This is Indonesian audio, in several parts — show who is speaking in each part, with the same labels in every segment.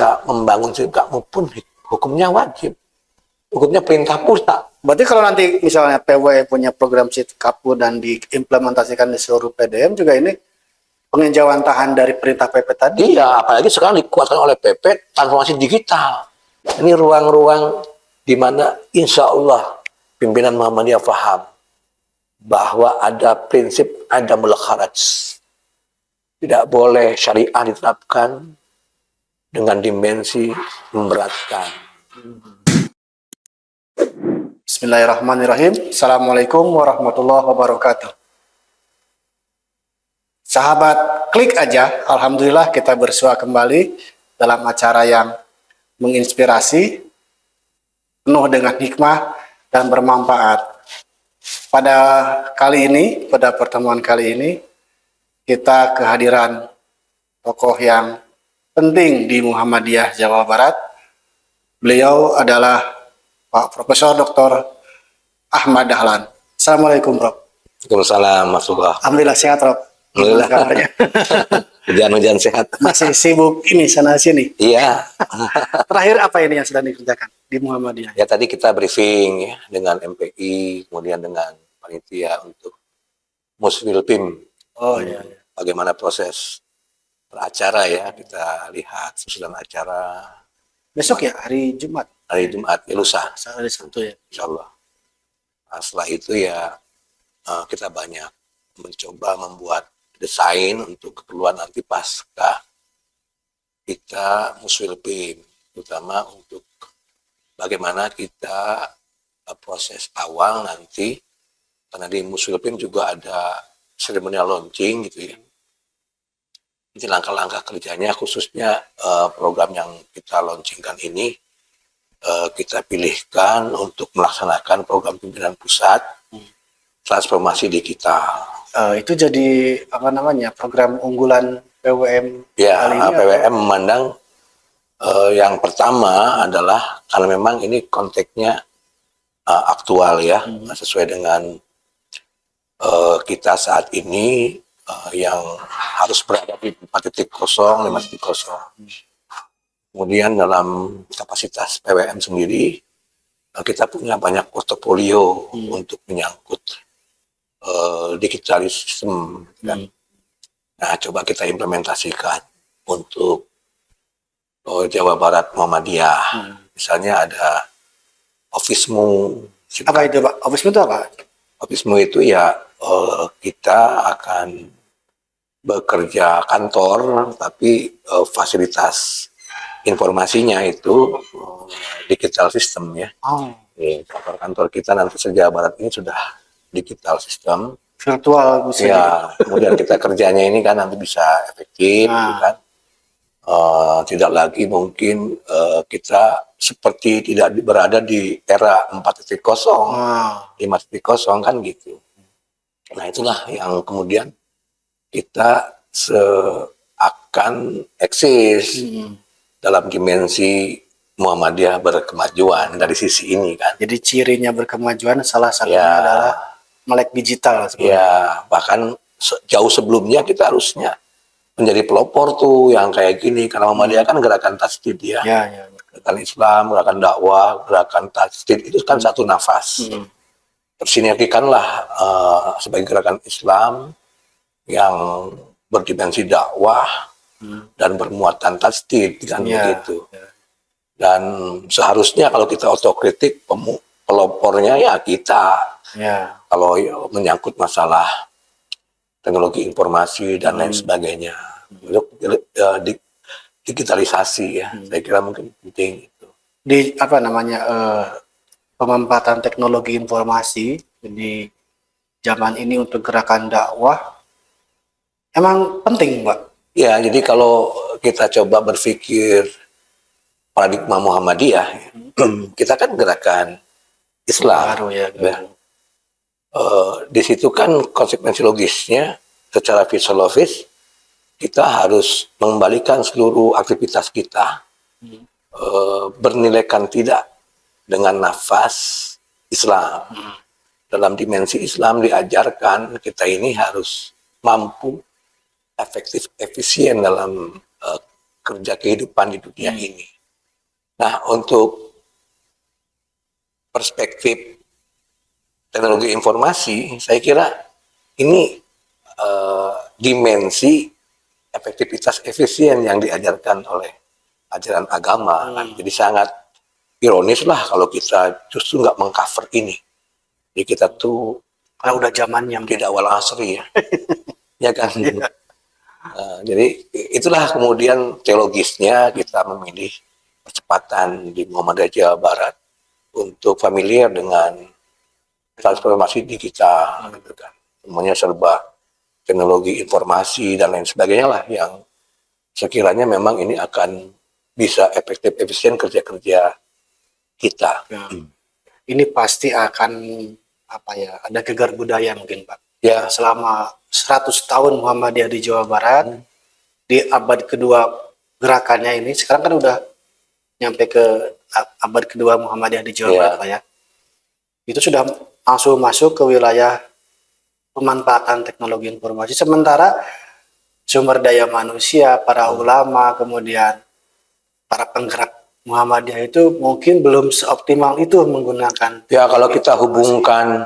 Speaker 1: kita membangun sikap kamu pun hukumnya wajib. Hukumnya perintah pula.
Speaker 2: Berarti kalau nanti misalnya PW punya program Sitkapu dan diimplementasikan di seluruh PDM juga ini penginjauan tahan dari perintah PP tadi.
Speaker 1: Iya, apalagi sekarang dikuatkan oleh PP transformasi digital. Ini ruang-ruang di mana insya Allah pimpinan Muhammadiyah paham bahwa ada prinsip adamul kharaj. Tidak boleh syariah diterapkan dengan dimensi memberatkan.
Speaker 2: Bismillahirrahmanirrahim. Assalamualaikum warahmatullahi wabarakatuh. Sahabat Klik Aja, alhamdulillah kita bersua kembali dalam acara yang menginspirasi, penuh dengan hikmah dan bermanfaat. Pada pertemuan kali ini, kita kehadiran tokoh yang penting di Muhammadiyah Jawa Barat. Beliau adalah Pak Profesor Dr. Ahmad Dahlan. Assalamualaikum, Prof.
Speaker 1: Waalaikumsalam, Mas Subah.
Speaker 2: Alhamdulillah sehat, Prof.
Speaker 1: Alhamdulillah. Hujan-hujan sehat.
Speaker 2: Masih sibuk ini sana-sini.
Speaker 1: Iya.
Speaker 2: Terakhir apa ini yang sedang dikerjakan di Muhammadiyah?
Speaker 1: Ya tadi kita briefing ya dengan MPI, kemudian dengan panitia untuk Muswil PIM.
Speaker 2: Oh iya.
Speaker 1: Bagaimana proses beracara ya, kita lihat susunan acara.
Speaker 2: Besok ya, hari Jumat.
Speaker 1: Hari Jumat, ya lusa.
Speaker 2: Hari Sabtu ya.
Speaker 1: Insya Allah. Nah, setelah itu ya kita banyak mencoba membuat desain untuk keperluan nanti pasca kita Muswil PIM, terutama untuk bagaimana kita proses awal nanti, karena di Muswil PIM juga ada seremonial launching gitu ya. Ini langkah-langkah kerjanya, khususnya program yang kita launchingkan ini kita pilihkan untuk melaksanakan program pimpinan pusat transformasi digital.
Speaker 2: Itu jadi apa namanya, program unggulan PWM
Speaker 1: Ya,
Speaker 2: kali ini?
Speaker 1: PWM memandang yang pertama adalah karena memang ini konteksnya aktual ya, sesuai dengan kita saat ini yang harus berada di 4.0, 5.0. Kemudian dalam kapasitas PWM sendiri, kita punya banyak portofolio untuk menyangkut digitalisme. Kan? Nah, coba kita implementasikan untuk Jawa Barat Muhammadiyah. Misalnya ada Office-mu.
Speaker 2: Apa itu, Pak? Office-mu itu apa?
Speaker 1: Office-mu itu ya kita akan bekerja kantor, tapi fasilitas informasinya itu digital system ya. Kantor-kantor kita nanti se-Jawa Barat ini sudah digital system.
Speaker 2: Virtual bisa
Speaker 1: ya, kemudian kita kerjanya ini kan nanti bisa efektif, gitu kan. Tidak lagi mungkin kita seperti tidak berada di era 4.0, 5.0 kan gitu. Nah itulah yang kemudian kita akan eksis dalam dimensi Muhammadiyah berkemajuan dari sisi ini kan.
Speaker 2: Jadi cirinya berkemajuan salah satunya adalah melek digital sebenarnya.
Speaker 1: Ya, bahkan jauh sebelumnya kita harusnya menjadi pelopor tuh yang kayak gini, karena Muhammadiyah kan gerakan tasdid ya. Gerakan Islam, gerakan dakwah, gerakan tasdid itu kan satu nafas. Tersinergikanlah sebagai gerakan Islam yang berdimensi dakwah dan bermuatan tasdid kan begitu. Dan seharusnya kalau kita otokritik, pelopornya ya kita. Kalau menyangkut masalah teknologi informasi dan lain sebagainya, digitalisasi ya, saya kira mungkin penting itu.
Speaker 2: Di apa namanya pemanfaatan teknologi informasi di zaman ini untuk gerakan dakwah emang penting, Pak?
Speaker 1: Ya, jadi kalau kita coba berpikir paradigma Muhammadiyah, kita kan gerakan Islam.
Speaker 2: Baru ya.
Speaker 1: Di situ kan konsekuensi logisnya secara filosofis kita harus mengembalikan seluruh aktivitas kita bernilaikan tidak dengan nafas Islam. Dalam dimensi Islam diajarkan kita ini harus mampu efektif, efisien dalam kerja kehidupan di dunia ini. Nah, untuk perspektif teknologi informasi, saya kira ini dimensi efektivitas efisien yang diajarkan oleh ajaran agama. Jadi sangat ironis lah kalau kita justru nggak mengcover ini. Jadi kita tuh
Speaker 2: Karena udah zamannya.
Speaker 1: tidak wal asri ya. Ya kan? Jadi itulah kemudian teologisnya kita memilih percepatan di Muhammadiyah Jawa Barat untuk familiar dengan transformasi digital, gitu kan. Semuanya serba teknologi informasi dan lain sebagainya lah yang sekiranya memang ini akan bisa efektif efisien kerja-kerja kita.
Speaker 2: Ini pasti akan apa ya, ada gegar budaya mungkin Pak.
Speaker 1: Ya,
Speaker 2: Selama 100 tahun Muhammadiyah di Jawa Barat, di abad kedua gerakannya ini, sekarang kan udah nyampe ke abad kedua Muhammadiyah di Jawa Barat Pak ya. Itu sudah langsung masuk ke wilayah pemanfaatan teknologi informasi. Sementara sumber daya manusia, para ulama, kemudian para penggerak Muhammadiyah itu mungkin belum seoptimal itu menggunakan.
Speaker 1: Ya, kalau kita hubungkan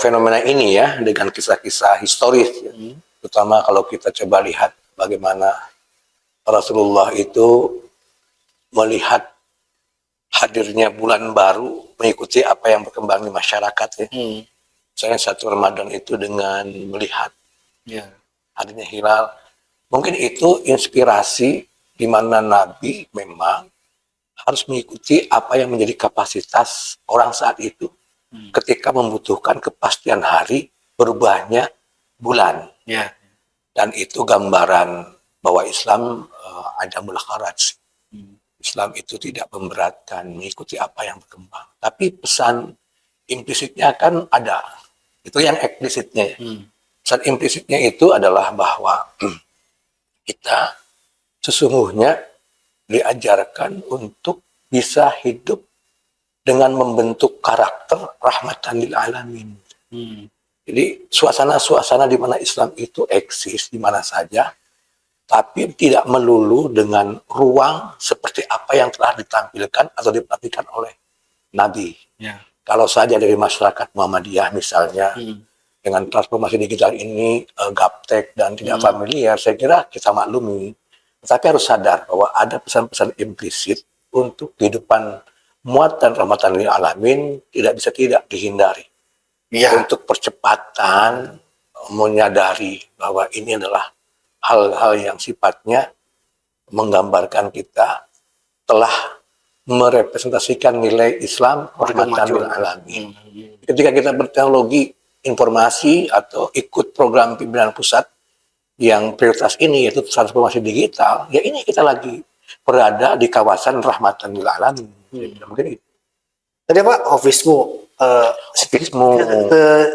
Speaker 1: fenomena ini ya dengan kisah-kisah historis, ya. Terutama kalau kita coba lihat bagaimana Rasulullah itu melihat hadirnya bulan baru, mengikuti apa yang berkembang di masyarakat ya. Misalnya satu Ramadan itu dengan melihat hadirnya hilal, mungkin itu inspirasi di mana Nabi memang harus mengikuti apa yang menjadi kapasitas orang saat itu ketika membutuhkan kepastian hari berubahnya bulan. Dan itu gambaran bahwa Islam adamul kharaj. Islam itu tidak memberatkan, mengikuti apa yang berkembang. Tapi pesan implisitnya kan ada. Itu yang eksplisitnya. Pesan implisitnya itu adalah bahwa kita sesungguhnya diajarkan untuk bisa hidup dengan membentuk karakter rahmatan lil alamin. Jadi suasana-suasana di mana Islam itu eksis di mana saja, tapi tidak melulu dengan ruang seperti apa yang telah ditampilkan atau diperhatikan oleh Nabi. Kalau saja dari masyarakat Muhammadiyah misalnya, dengan transformasi digital ini gaptek dan tidak familiar, saya kira kita maklumi. Tetapi harus sadar bahwa ada pesan-pesan implisit untuk kehidupan muatan rahmatan lil alamin tidak bisa tidak dihindari. Untuk percepatan menyadari bahwa ini adalah hal-hal yang sifatnya menggambarkan kita telah merepresentasikan nilai Islam rahmatan lil alamin. Ketika kita berteknologi informasi atau ikut program pimpinan pusat yang prioritas ini yaitu transformasi digital, ya ini kita lagi berada di kawasan rahmatan lil alamin. Mungkin itu.
Speaker 2: Tadi Pak, office-mu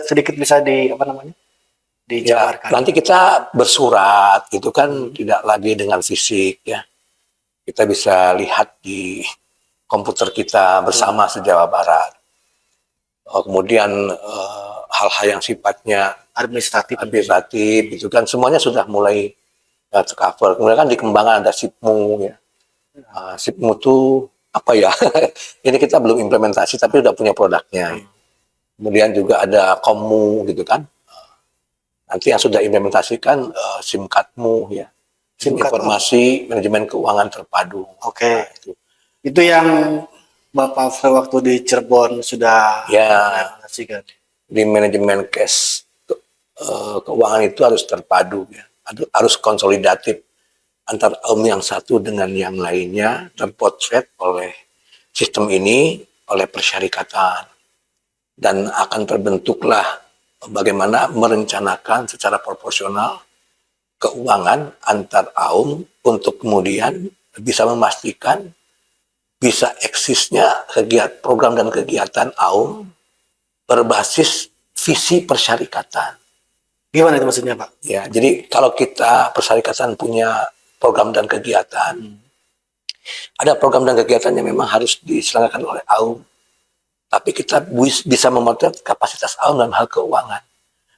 Speaker 2: sedikit bisa dijabarkan.
Speaker 1: Nanti kita bersurat, itu kan tidak lagi dengan fisik ya. Kita bisa lihat di komputer kita bersama se-Jawa Barat. Kemudian hal-hal yang sifatnya administratif itu kan semuanya sudah mulai tercover. Kemudian kan dikembangkan ada SIPMU ya. SIPMU itu apa ya? Ini kita belum implementasi tapi sudah punya produknya. Kemudian juga ada Komu gitu kan. Nanti yang sudah implementasikan SIMKATMU ya. SIM informasi manajemen keuangan terpadu.
Speaker 2: Nah, itu yang Bapak waktu di Cirebon sudah implementasikan.
Speaker 1: Di manajemen cash keuangan itu harus terpadu ya. Harus konsolidatif antara yang satu dengan yang lainnya terpotret oleh sistem ini, oleh persyarikatan, dan akan terbentuklah bagaimana merencanakan secara proporsional keuangan antar aum untuk kemudian bisa memastikan bisa eksisnya kegiatan program dan kegiatan aum berbasis visi persyarikatan.
Speaker 2: Gimana itu maksudnya Pak?
Speaker 1: Ya, jadi kalau kita persyarikatan punya program dan kegiatan, ada program dan kegiatan yang memang harus diselenggarakan oleh AUM, tapi kita bisa memotret kapasitas AUM dalam hal keuangan.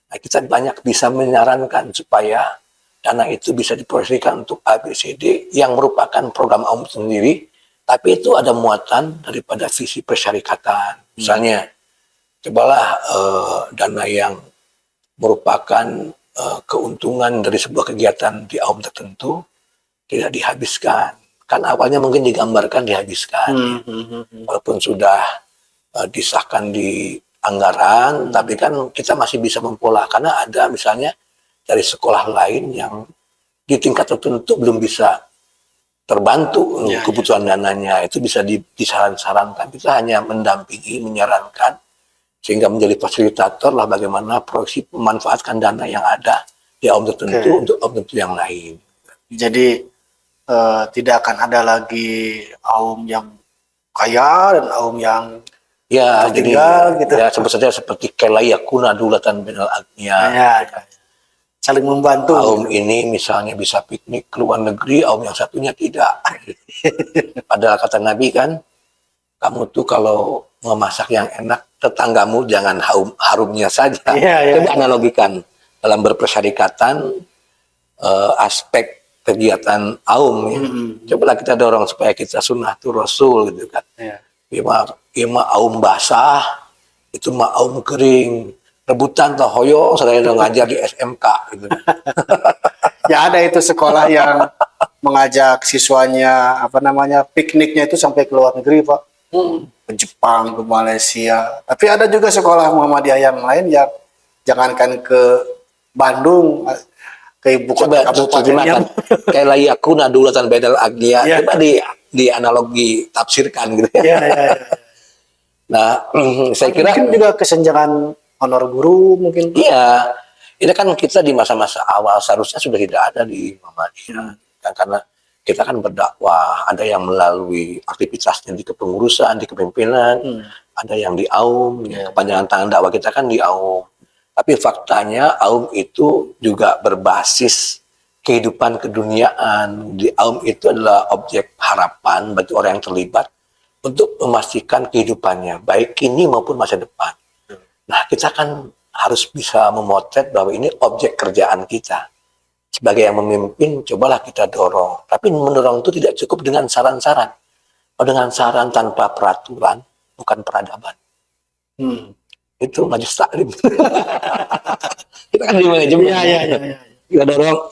Speaker 1: Nah, kita banyak bisa menyarankan supaya dana itu bisa diproyeksikan untuk ABCD yang merupakan program AUM sendiri, tapi itu ada muatan daripada visi persyarikatan. Misalnya, cobalah dana yang merupakan keuntungan dari sebuah kegiatan di AUM tertentu tidak dihabiskan. Kan awalnya mungkin digambarkan dihabiskan, walaupun sudah disahkan di anggaran, tapi kan kita masih bisa mempola karena ada misalnya dari sekolah lain yang di tingkat tertentu belum bisa terbantu kebutuhan dananya, itu bisa disaran-sarankan. Kita hanya mendampingi, menyarankan, sehingga menjadi fasilitator lah bagaimana proyeksi memanfaatkan dana yang ada di AUM tertentu untuk AUM tertentu yang lain.
Speaker 2: Jadi tidak akan ada lagi AUM yang kaya dan AUM yang
Speaker 1: jadi gitu. Ya sebut saja seperti kelayakuna dulatan benal agnia.
Speaker 2: Saling membantu.
Speaker 1: AUM ini misalnya bisa piknik ke luar negeri, AUM yang satunya tidak. Padahal kata Nabi kan, kamu tuh kalau memasak yang enak, tetanggamu jangan harumnya saja. Coba analogikan dalam berpersyarikatan aspek kegiatan AUM ya. Cobalah kita dorong supaya kita sunnatul Rasul gitu kan. Ima AUM basah, itu mah AUM kering. Rebutan toh hoyong, saya udah ngajar di SMK gitu.
Speaker 2: Ya ada itu sekolah yang mengajak siswanya pikniknya itu sampai ke luar negeri, Pak. Ke Jepang, ke Malaysia. Tapi ada juga sekolah Muhammadiyah yang lain yang jangankan ke Bandung, ke ibu kota kabupatennya.
Speaker 1: Kayak layakuna dulatan bedal agnia. Coba di analogi tafsirkan gitu. Nah, saya kira
Speaker 2: mungkin juga kesenjangan honor guru mungkin.
Speaker 1: Iya, ini kan kita di masa-masa awal seharusnya sudah tidak ada di Muhammadiyah. Karena kita kan berdakwah, ada yang melalui aktivitasnya di kepengurusan, di kepemimpinan, ada yang di AUM, kepanjangan tangan dakwah kita kan di AUM. Tapi faktanya AUM itu juga berbasis kehidupan keduniaan. Di AUM itu adalah objek harapan bagi orang yang terlibat untuk memastikan kehidupannya, baik kini maupun masa depan. Nah, kita kan harus bisa memotret bahwa ini objek kerjaan kita. Sebagai yang memimpin, cobalah kita dorong. Tapi mendorong itu tidak cukup dengan saran-saran. Dengan saran tanpa peraturan, bukan peradaban. Itu majelis taklim. Kita kan di manajemen. Kita dorong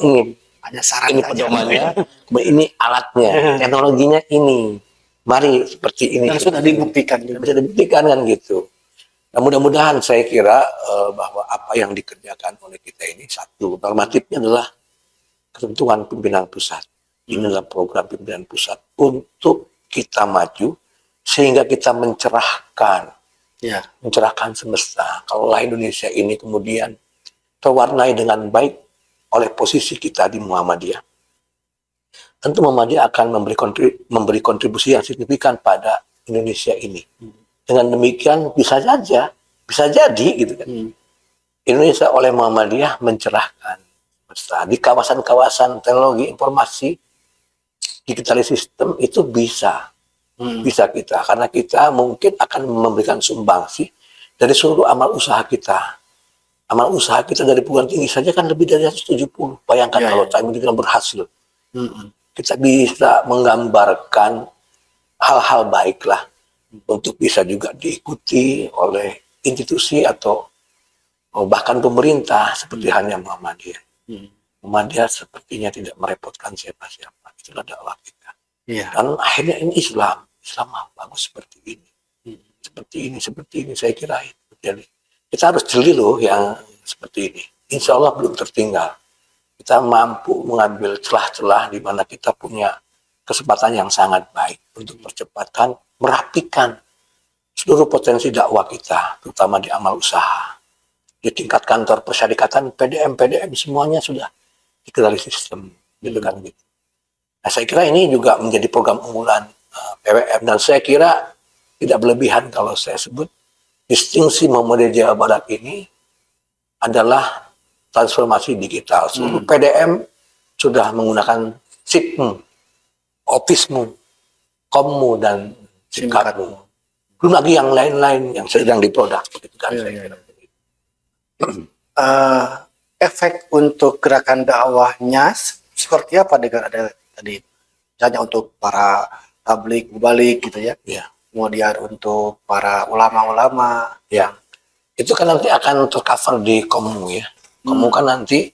Speaker 2: hanya saran
Speaker 1: ini pedomannya, ini alatnya, teknologinya ini. Mari seperti ini.
Speaker 2: Dan sudah dibuktikan juga.
Speaker 1: Bisa dibuktikan kan gitu. Nah, mudah-mudahan saya kira bahwa apa yang dikerjakan oleh kita ini, satu, normatifnya adalah ketentuan pimpinan pusat. Ini adalah program pimpinan pusat untuk kita maju, sehingga kita mencerahkan semesta. Kalaulah Indonesia ini kemudian terwarnai dengan baik oleh posisi kita di Muhammadiyah, tentu Muhammadiyah akan memberi kontribusi yang signifikan pada Indonesia ini. Dengan demikian bisa jadi gitu kan. Indonesia oleh Muhammadiyah mencerahkan di kawasan-kawasan teknologi informasi, digital sistem itu bisa kita, karena kita mungkin akan memberikan sumbangsi dari seluruh amal usaha kita. Amal usaha kita dari perguruan tinggi saja kan lebih dari 170. Bayangkan kalau time itu berhasil. Kita bisa menggambarkan hal-hal baiklah untuk bisa juga diikuti oleh institusi atau bahkan pemerintah seperti hanya Muhammadiyah. Muhammadiyah sepertinya tidak merepotkan siapa-siapa. Itulah dakwah kita. Dan akhirnya ini Islam bagus seperti ini. Seperti ini saya kira itu. Jadi kita harus jeli loh yang seperti ini. Insya Allah belum tertinggal. Kita mampu mengambil celah-celah di mana kita punya kesempatan yang sangat baik untuk percepatan merapikan seluruh potensi dakwah kita, terutama di amal usaha. Di tingkat kantor persyarikatan, PDM semuanya sudah dikenali sistem, gitu kan gitu. Nah, saya kira ini juga menjadi program unggulan PWM, dan saya kira tidak berlebihan kalau saya sebut distingsi Muhammadiyah Jawa Barat ini adalah transformasi digital. Seluruh PDM sudah menggunakan SIP-mu, Office-mu, Kommu, dan SIM-card-mu. Belum lagi yang lain-lain yang sedang diproduk, begitu kan saya kira.
Speaker 2: efek untuk gerakan dakwahnya seperti apa dengan ada tadi misalnya untuk para tablik mubalik gitu ya,
Speaker 1: Ya,
Speaker 2: kemudian untuk para ulama-ulama
Speaker 1: ya. Itu kan nanti akan tercover di Komu ya. Komu kan nanti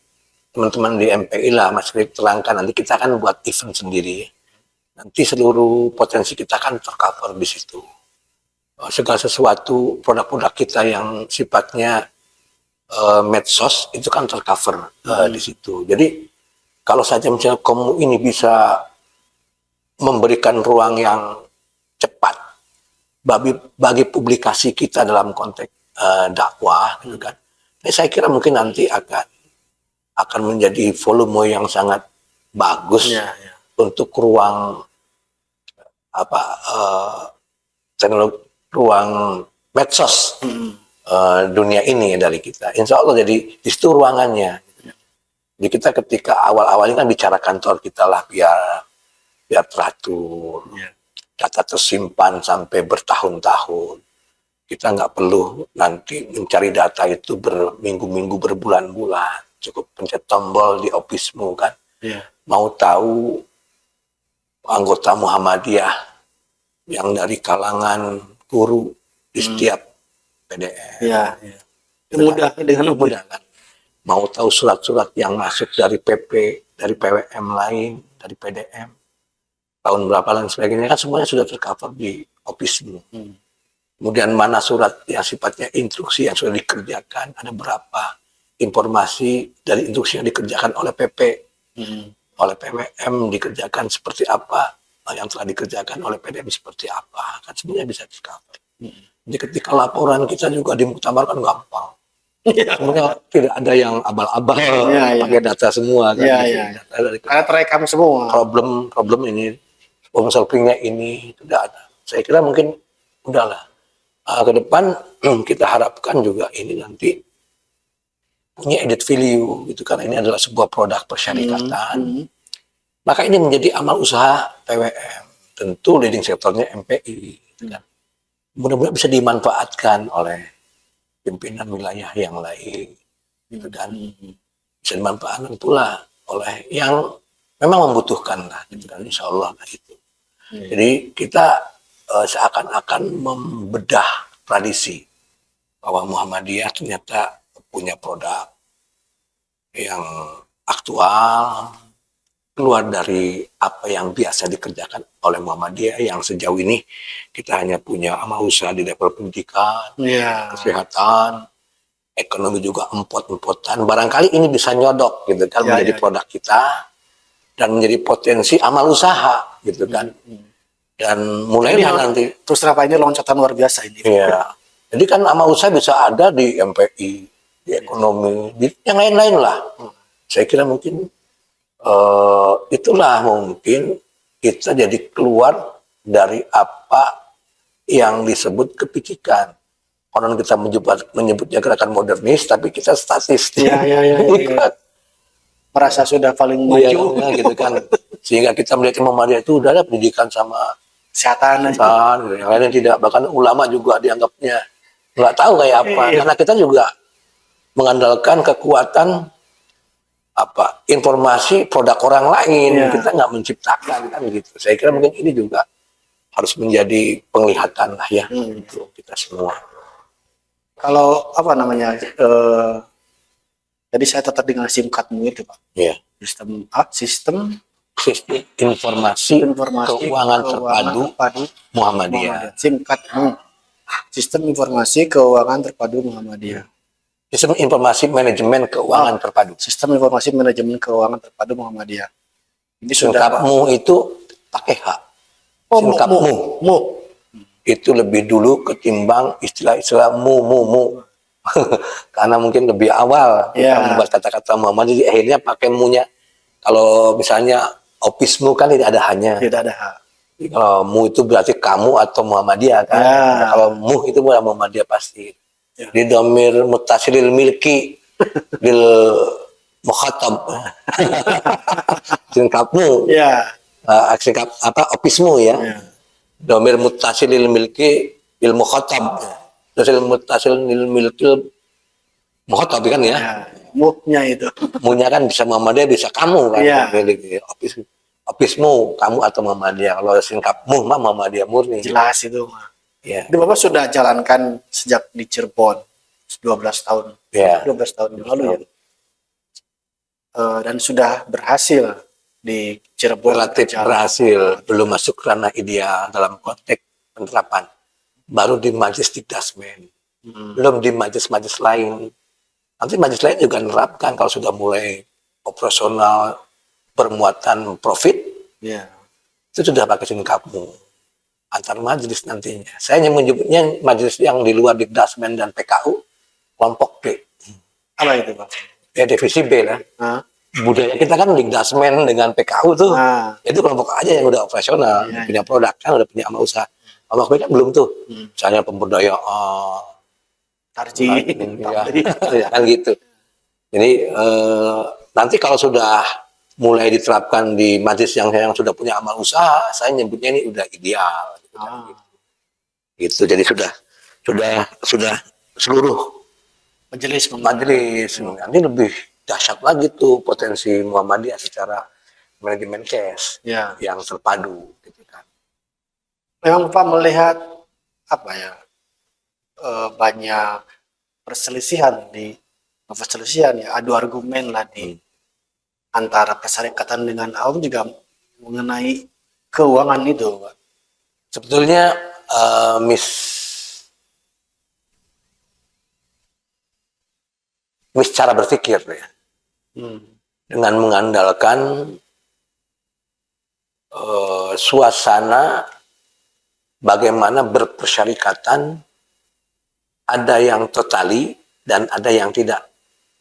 Speaker 1: teman-teman di MPI lah Mas Rif terangkan, nanti kita akan buat event sendiri. Nanti seluruh potensi kita akan tercover di situ. Segala sesuatu produk-produk kita yang sifatnya medsos itu kan tercover di situ. Jadi kalau saja misalnya Komu ini bisa memberikan ruang yang cepat bagi publikasi kita dalam konteks dakwah, gitu kan. Ini saya kira mungkin nanti akan menjadi volume yang sangat bagus untuk ruang apa teknologi ruang medsos dunia ini dari kita. Insya Allah jadi di situ ruangannya. Jadi kita ketika awal-awalnya kan bicara kantor kita lah biar teratur, data tersimpan sampai bertahun-tahun. Kita nggak perlu nanti mencari data itu berminggu-minggu, berbulan-bulan. Cukup pencet tombol di office-mu kan. Mau tahu anggota Muhammadiyah yang dari kalangan guru di setiap PDM.
Speaker 2: Mudah dengan
Speaker 1: mudah kan. Mau tahu surat-surat yang masuk dari PP, dari PWM lain, dari PDM, tahun berapa dan sebagainya kan semuanya sudah tercover di office-mu. Kemudian mana surat yang sifatnya instruksi yang sudah dikerjakan, ada berapa informasi dari instruksi yang dikerjakan oleh PP, oleh PWM dikerjakan seperti apa, yang telah dikerjakan oleh PDM seperti apa, kan semuanya bisa tercover. Jadi ketika laporan kita juga dimuktamarkan gampang. Sebenarnya tidak ada yang abal-abal, pakai data semua kan. Data dari
Speaker 2: karena terekam semua.
Speaker 1: Problem ini, problem solvingnya ini tidak ada. Saya kira mungkin udahlah. Ke depan kita harapkan juga ini nanti punya added value gitu, karena ini adalah sebuah produk persyarikatan. Maka ini menjadi amal usaha PWM, tentu leading sektornya MPI gitu kan. Mudah-mudahan bisa dimanfaatkan oleh pimpinan wilayah yang lain gitu kan. Bisa dimanfaatkan pula oleh yang memang membutuhkan lah gitu kan, insya Allah lah itu. Jadi kita seakan-akan membedah tradisi bahwa Muhammadiyah ternyata punya produk yang aktual, keluar dari apa yang biasa dikerjakan oleh Muhammadiyah yang sejauh ini kita hanya punya amal usaha di level pendidikan, kesehatan, ekonomi juga empot-empotan. Barangkali ini bisa nyodok gitu kan, menjadi produk kita dan menjadi potensi amal usaha gitu kan. Dan mulailah nanti
Speaker 2: terus terang ini loncatan luar biasa ini.
Speaker 1: Jadi kan amal usaha bisa ada di MPI, di ekonomi, di yang lain-lain lah. Saya kira mungkin itulah mungkin kita jadi keluar dari apa yang disebut kepicikan. Orang kita menyebutnya gerakan modernis, tapi kita statistik.
Speaker 2: Merasa sudah paling maju
Speaker 1: gitu kan. Sehingga kita melihat Muhammadiyah itu udah ada pendidikan sama
Speaker 2: kesehatan,
Speaker 1: yang lainnya tidak. Bahkan ulama juga dianggapnya nggak tahu kayak apa. Karena kita juga mengandalkan kekuatan informasi produk orang lain. Kita nggak menciptakan kan gitu. Saya kira mungkin ini juga harus menjadi penglihatan lah ya untuk kita semua.
Speaker 2: Kalau jadi saya tetap dengan SIM cardmu itu Pak. Sistem
Speaker 1: informasi keuangan terpadu Muhammadiyah.
Speaker 2: SIM card. Sistem informasi keuangan terpadu Muhammadiyah.
Speaker 1: Sistem informasi manajemen keuangan terpadu.
Speaker 2: Sistem informasi manajemen keuangan terpadu Muhammadiyah. Ini
Speaker 1: singkatmu itu pakai H. Singkatmu. Itu lebih dulu ketimbang istilah-istilah mu. Karena mungkin lebih awal kita membuat kata-kata Muhammad, jadi akhirnya pakai mu-nya. Kalau misalnya office-mu kan tidak ada hanya.
Speaker 2: Tidak ada H.
Speaker 1: Kalau mu itu berarti kamu atau Muhammadiyah kan. Nah, kalau mu itu Muhammadiyah pasti. Di domir mutasilil milki bil mukhatab. Singkatmu. Singkat office-mu ya. Domir mutasilil milki bil mukhatab. Mutasilil milki Mohotob kan ya.
Speaker 2: Ya, moodnya itu.
Speaker 1: Munya kan bisa Muhammadiyah, bisa kamu kan.
Speaker 2: Iya.
Speaker 1: Milih ofismu, kamu atau Muhammadiyah. Kalau singkapmu mah Muhammadiyah murni.
Speaker 2: Jelas itu.
Speaker 1: Ya,
Speaker 2: Itu Bapak sudah jalankan sejak di Cirebon 12 tahun.
Speaker 1: ya.
Speaker 2: 12 tahun yang lalu ya. Dan sudah berhasil di Cirebon
Speaker 1: Relatif
Speaker 2: berjalan.
Speaker 1: berhasil, belum masuk ranah ideal dalam konteks penerapan. Baru di majelis Dikdasmen, belum di majelis-majelis lain. Nanti majelis lain juga menerapkan kalau sudah mulai operasional bermuatan profit,
Speaker 2: Ya.
Speaker 1: itu sudah pakai singkapmu antar majelis nantinya. Saya hanya menyebutnya majelis yang di luar Dikdasmen dan PKU, kelompok B.
Speaker 2: Apa itu Pak?
Speaker 1: Ya divisi B lah.
Speaker 2: Hah?
Speaker 1: Budaya kita kan Dikdasmen dengan PKU tuh.
Speaker 2: Nah,
Speaker 1: Itu kelompok aja yang udah operasional,
Speaker 2: Iya,
Speaker 1: punya produk kan, udah punya amal usaha. Amal usaha belum tuh. Misalnya pemberdayaan,
Speaker 2: tarji,
Speaker 1: ya,
Speaker 2: tambri.
Speaker 1: ya kan gitu. Jadi nanti kalau sudah mulai diterapkan di majelis yang sudah punya amal usaha, saya nyebutnya ini udah ideal. Gitu, kan,
Speaker 2: Ah,
Speaker 1: gitu. Jadi sudah seluruh
Speaker 2: majelis
Speaker 1: majelis. Nanti lebih dahsyat lagi tuh potensi Muhammadiyah secara manajemen cash
Speaker 2: Ya.
Speaker 1: yang terpadu. Gitu kan.
Speaker 2: Memang Pak melihat apa ya, banyak perselisihan ya, adu argumen lah di antara persyarikatan dengan AUM juga mengenai keuangan itu Pak.
Speaker 1: Sebetulnya cara berpikir ya, dengan mengandalkan suasana bagaimana berpersyarikatan, ada yang totali dan ada yang tidak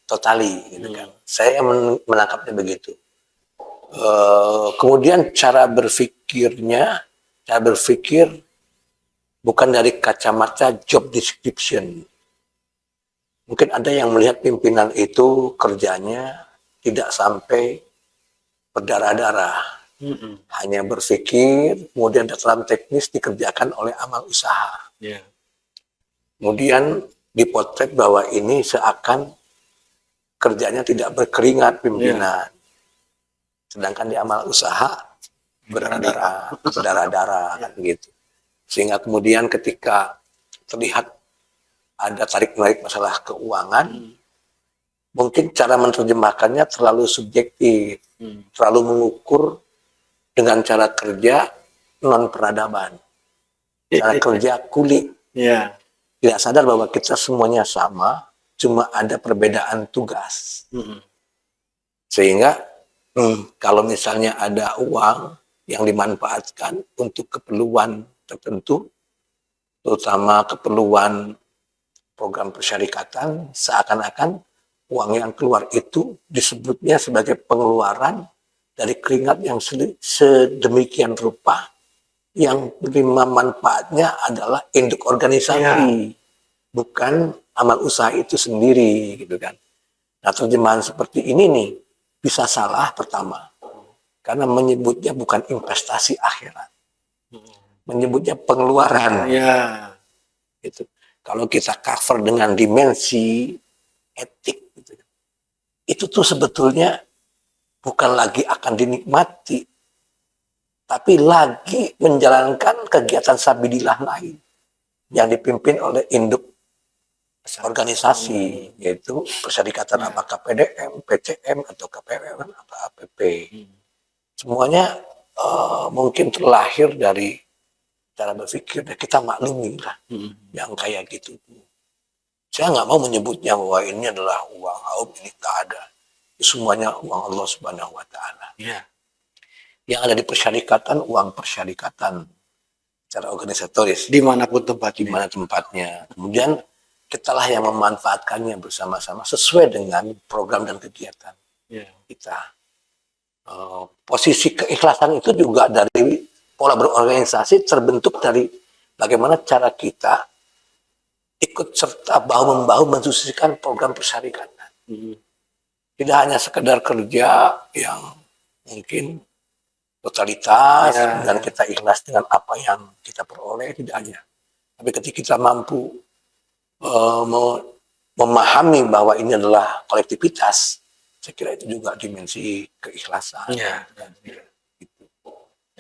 Speaker 1: totali gitu kan. Saya menangkapnya begitu. Kemudian cara berpikir bukan dari kacamata job description. Mungkin ada yang melihat pimpinan itu kerjanya tidak sampai berdarah-darah. Hanya berpikir, kemudian dalam teknis dikerjakan oleh amal usaha.
Speaker 2: Yeah.
Speaker 1: Kemudian dipotret bahwa ini seakan kerjanya tidak berkeringat pimpinan. Sedangkan di amal usaha berdarah-darah kan gitu. Sehingga kemudian ketika terlihat ada tarik-menarik masalah keuangan, mungkin cara menerjemahkannya terlalu subjektif, terlalu mengukur dengan cara kerja non peradaban, cara kerja kulit.
Speaker 2: Yeah.
Speaker 1: Tidak sadar bahwa kita semuanya sama, cuma ada perbedaan tugas. Sehingga kalau misalnya ada uang yang dimanfaatkan untuk keperluan tertentu, terutama keperluan program persyarikatan, seakan-akan uang yang keluar itu disebutnya sebagai pengeluaran dari keringat yang sedemikian rupa, yang menerima manfaatnya adalah induk organisasi, bukan amal usaha itu sendiri, gitu kan. Nah, terjemahan seperti ini nih bisa salah pertama, karena menyebutnya bukan investasi akhirat, menyebutnya pengeluaran. Gitu. Kalau kita cover dengan dimensi etik, gitu, itu tuh sebetulnya bukan lagi akan dinikmati, tapi lagi menjalankan kegiatan sabilillah lain yang dipimpin oleh induk organisasi, yaitu persyarikatan apakah PDM, PCM, atau KPM, atau APP. Semuanya mungkin terlahir dari cara berpikir, kita maklumi lah yang kayak gitu. Saya nggak mau menyebutnya bahwa ini adalah uang AUM, ini tak ada. Semuanya uang Allah Subhanahu Wa Taala. Yang ada di persyarikatan, uang persyarikatan secara organisatoris.
Speaker 2: Dimanapun tempatnya.
Speaker 1: Di mana tempatnya. Kemudian kitalah yang memanfaatkannya bersama-sama sesuai dengan program dan kegiatan kita. Posisi keikhlasan itu juga dari pola berorganisasi terbentuk dari bagaimana cara kita ikut serta bahu-membahu mensukseskan program persyarikatan. Tidak hanya sekedar kerja yang mungkin totalitas dan kita ikhlas dengan apa yang kita peroleh, tidak hanya. Tapi ketika kita mampu memahami bahwa ini adalah kolektivitas, saya kira itu juga dimensi keikhlasan.
Speaker 2: Ya.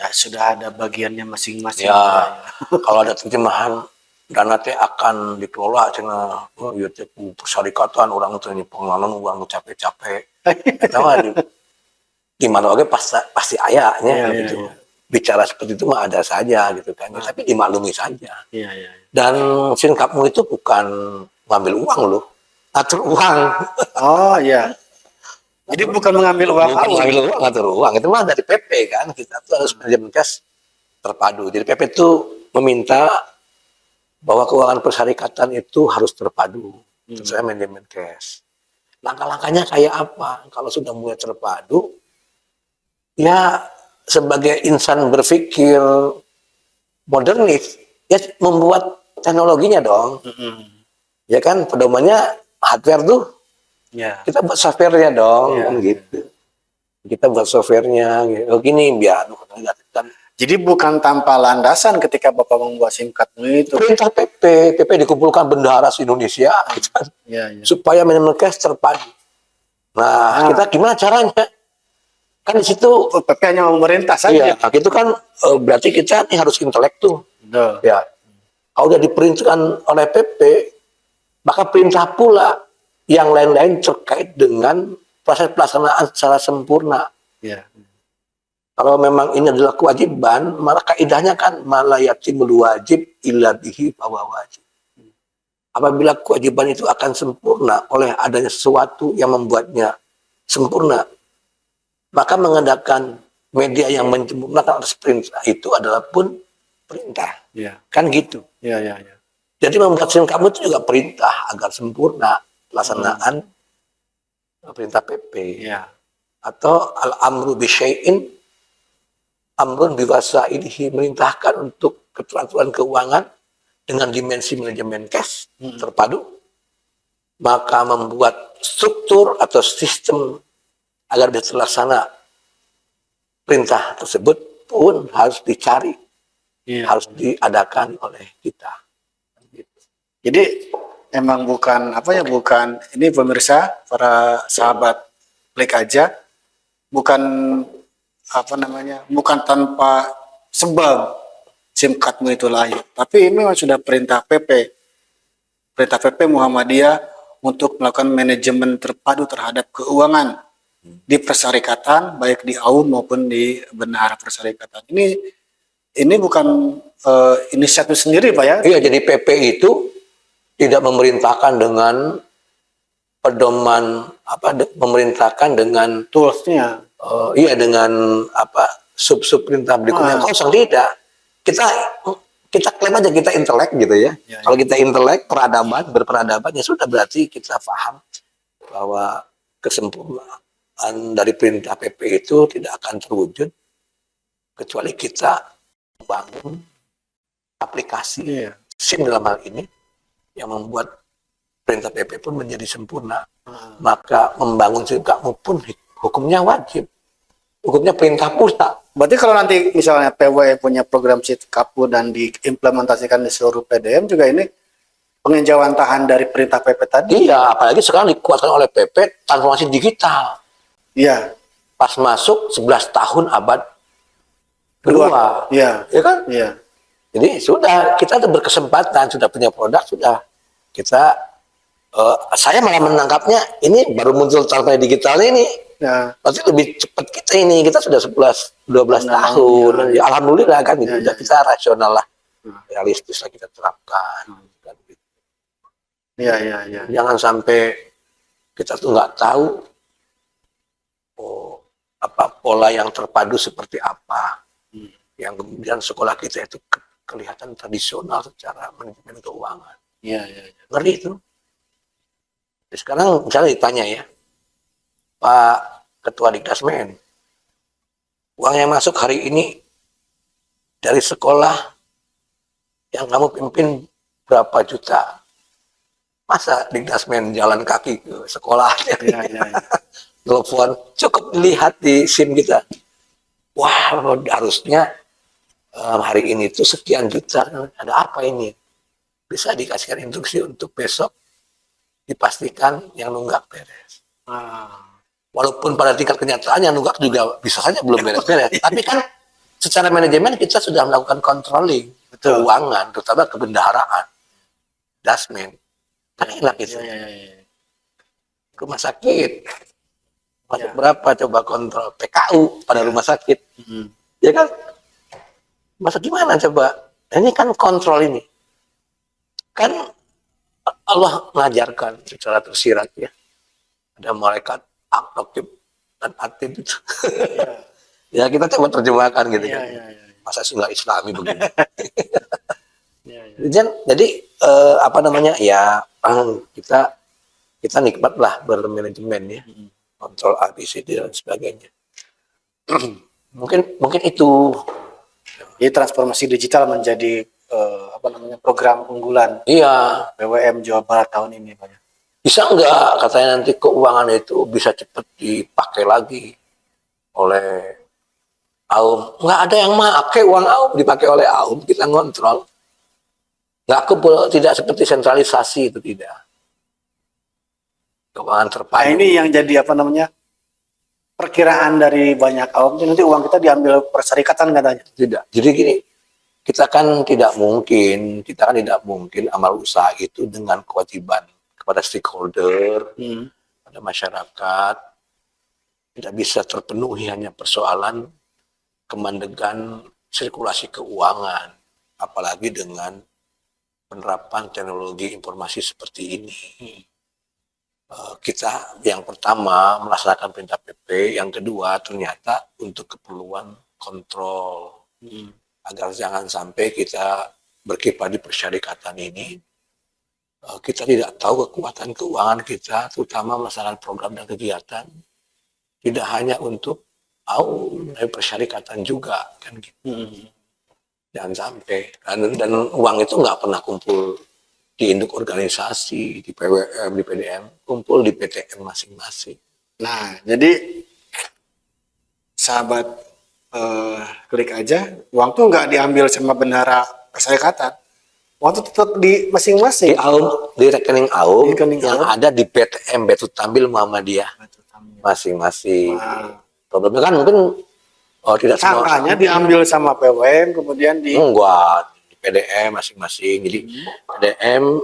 Speaker 2: Ya sudah ada bagiannya masing-masing.
Speaker 1: Ya, kalau ada terjemahan dana teh akan dikelola cina ya teh persyarikatan orang teh ini pengenalan uang capek-capek. Eta mah di mana oke pasti ayahnya gitu. Bicara seperti itu mah ada saja gitu kan. Tapi dimaklumi saja. Dan sinkapmu itu bukan ngambil uang loh, atur uang.
Speaker 2: Oh iya. Jadi bukan mengambil uang.
Speaker 1: Bukan mengambil uang, atur uang. Itu mah dari PP kan. Kita tuh harus manajemen kas terpadu. Jadi PP itu meminta bahwa keuangan persyarikatan itu harus terpadu. Saya manajemen cash. Langkah-langkahnya kayak apa? Kalau sudah mulai terpadu, ya sebagai insan berpikir modernis, ya membuat teknologinya dong. Ya kan, pedomannya hardware tuh, kita buat softwarenya dong, kan gitu. Kita buat softwarenya, gitu. Gini biar kan.
Speaker 2: Jadi bukan tanpa landasan ketika Bapak membuat SIM card itu.
Speaker 1: Perintah PP dikumpulkan bendahara Indonesia supaya manajemen cash terpadu. Nah, kita gimana caranya? Kan di situ
Speaker 2: PP hanya memerintah saja.
Speaker 1: Iya, itu kan berarti kita ini harus intelek tuh. Ya. Kalau udah diperintahkan oleh PP, maka perintah pula yang lain-lain terkait dengan proses pelaksanaan secara sempurna. Kalau memang ini adalah kewajiban, maka kaidahnya kan malayatimul wajib illa bihi fahuwa wajib. Apabila kewajiban itu akan sempurna oleh adanya sesuatu yang membuatnya sempurna, maka mengadakan media yang menyempurnakan atas perintah itu adalah pun perintah. Kan gitu. Jadi membuat SIM kamu itu juga perintah agar sempurna pelaksanaan perintah PP. Atau al-amru bisyai'in amrun biwasailihi, merintahkan untuk keteraturan keuangan dengan dimensi manajemen cash terpadu, maka membuat struktur atau sistem agar bisa terlaksana perintah tersebut pun harus dicari, harus diadakan oleh kita.
Speaker 2: Jadi emang bukan bukan ini pemirsa, para sahabat Klik Aja, bukan bukan tanpa sebab SIM cardmu itu lahir, tapi ini memang sudah perintah PP Muhammadiyah untuk melakukan manajemen terpadu terhadap keuangan di persyarikatan, baik di AUM maupun di bendahara persyarikatan. Ini bukan inisiatif sendiri, Pak ya?
Speaker 1: Iya, jadi PP itu tidak memerintahkan dengan pedoman memerintahkan dengan
Speaker 2: toolsnya.
Speaker 1: Dengan sub perintah berikutnya kosong, tidak. Kita klaim aja kita intelek gitu ya. Kalau kita intelek, berperadaban, ya sudah, berarti kita paham bahwa kesempurnaan dari perintah PP itu tidak akan terwujud kecuali kita membangun aplikasi SIM dalam hal ini yang membuat perintah PP pun menjadi sempurna. Maka membangun SIM kamu pun hukumnya wajib, hukumnya perintah pula.
Speaker 2: Berarti kalau nanti misalnya PW punya program SIM-Kapu dan diimplementasikan di seluruh PDM juga, ini penginjauan tahan dari perintah PP tadi.
Speaker 1: Iya, apalagi sekarang dikuatkan oleh PP transformasi digital.
Speaker 2: Iya.
Speaker 1: Pas masuk 11 tahun abad kedua.
Speaker 2: Iya.
Speaker 1: Ya kan?
Speaker 2: Iya.
Speaker 1: Jadi sudah, kita tuh berkesempatan, sudah punya produk, sudah kita saya malah menangkapnya ini baru muncul transformasi digital ini. Pasti lebih cepat kita ini. Kita sudah 11-12 tahun. Ya, alhamdulillah kan gitu. Kita rasional lah. Realistis lah kita terapkan. Kan, gitu. Jangan sampai kita tuh nggak tahu pola yang terpadu seperti apa. Yang kemudian sekolah kita itu kelihatan tradisional secara manajemen keuangan. Ngeri itu. Sekarang misalnya ditanya ya, Pak Ketua Dikdasmen, uang yang masuk hari ini dari sekolah yang kamu pimpin berapa juta? Masa Dikdasmen jalan kaki ke sekolah? Telepon, cukup dilihat di SIM kita. Wah, harusnya hari ini tuh sekian juta. Ada apa ini? Bisa dikasihkan instruksi untuk besok dipastikan yang nunggak beres.
Speaker 2: Ah.
Speaker 1: Walaupun pada tingkat kenyataan yang nunggak juga bisa saja belum beres-beres. Tapi kan secara manajemen kita sudah melakukan controlling
Speaker 2: Betul.
Speaker 1: keuangan, terutama kebendaharaan, dasmen. Kan enak itu.
Speaker 2: Ya, ya, ya.
Speaker 1: Rumah sakit. Masuk
Speaker 2: Ya.
Speaker 1: berapa coba kontrol PKU pada rumah sakit. Ya kan? Masa gimana coba? Ini kan kontrol ini. Kan Allah mengajarkan secara tersirat ya. Ada malaikat aktif dan atid itu. Ya kita coba terjemahkan gitu kan. Masa sudah Islami begini. Jadi apa namanya ya kita nikmat lah bermanajemen ya, kontrol ABCD dan sebagainya. mungkin itu.
Speaker 2: Jadi transformasi digital menjadi program unggulan
Speaker 1: Iya.
Speaker 2: BWM Jawa Barat tahun ini, Pak.
Speaker 1: Bisa enggak katanya nanti keuangan itu bisa cepat dipakai lagi oleh AUM. Nggak ada yang pakai uang AUM dipakai oleh AUM, kita ngontrol. Tidak seperti sentralisasi, itu tidak. Keuangan terpadu.
Speaker 2: Nah, ini yang jadi perkiraan dari banyak AUM, nanti uang kita diambil perserikatan katanya.
Speaker 1: Tidak. Jadi gini, kita kan tidak mungkin amal usaha itu dengan kewajiban kepada stakeholder, pada masyarakat, tidak bisa terpenuhi hanya persoalan kemandegan sirkulasi keuangan, apalagi dengan penerapan teknologi informasi seperti ini. Kita yang pertama melaksanakan perintah PP, yang kedua ternyata untuk keperluan kontrol, agar jangan sampai kita berkiprah di persyarikatan ini, kita tidak tahu kekuatan keuangan kita, terutama melaksanakan program dan kegiatan, tidak hanya untuk tapi persyarikatan juga kan gitu. Jangan sampai dan uang itu nggak pernah kumpul di induk organisasi, di PWM, di PDM, kumpul di PTM masing-masing.
Speaker 2: Nah, jadi sahabat klik aja, uang tuh nggak diambil sama bendahara perserikatan, uang tuh tetap di masing-masing.
Speaker 1: Di rekening AUM yang
Speaker 2: AUM.
Speaker 1: ada di PTM Baitul Tambil Muhammadiyah masing-masing.
Speaker 2: Nah,
Speaker 1: problemnya kan mungkin tidak semua
Speaker 2: sangkanya diambil sama PWM, kemudian di
Speaker 1: enggak di PDM masing-masing. Jadi PDM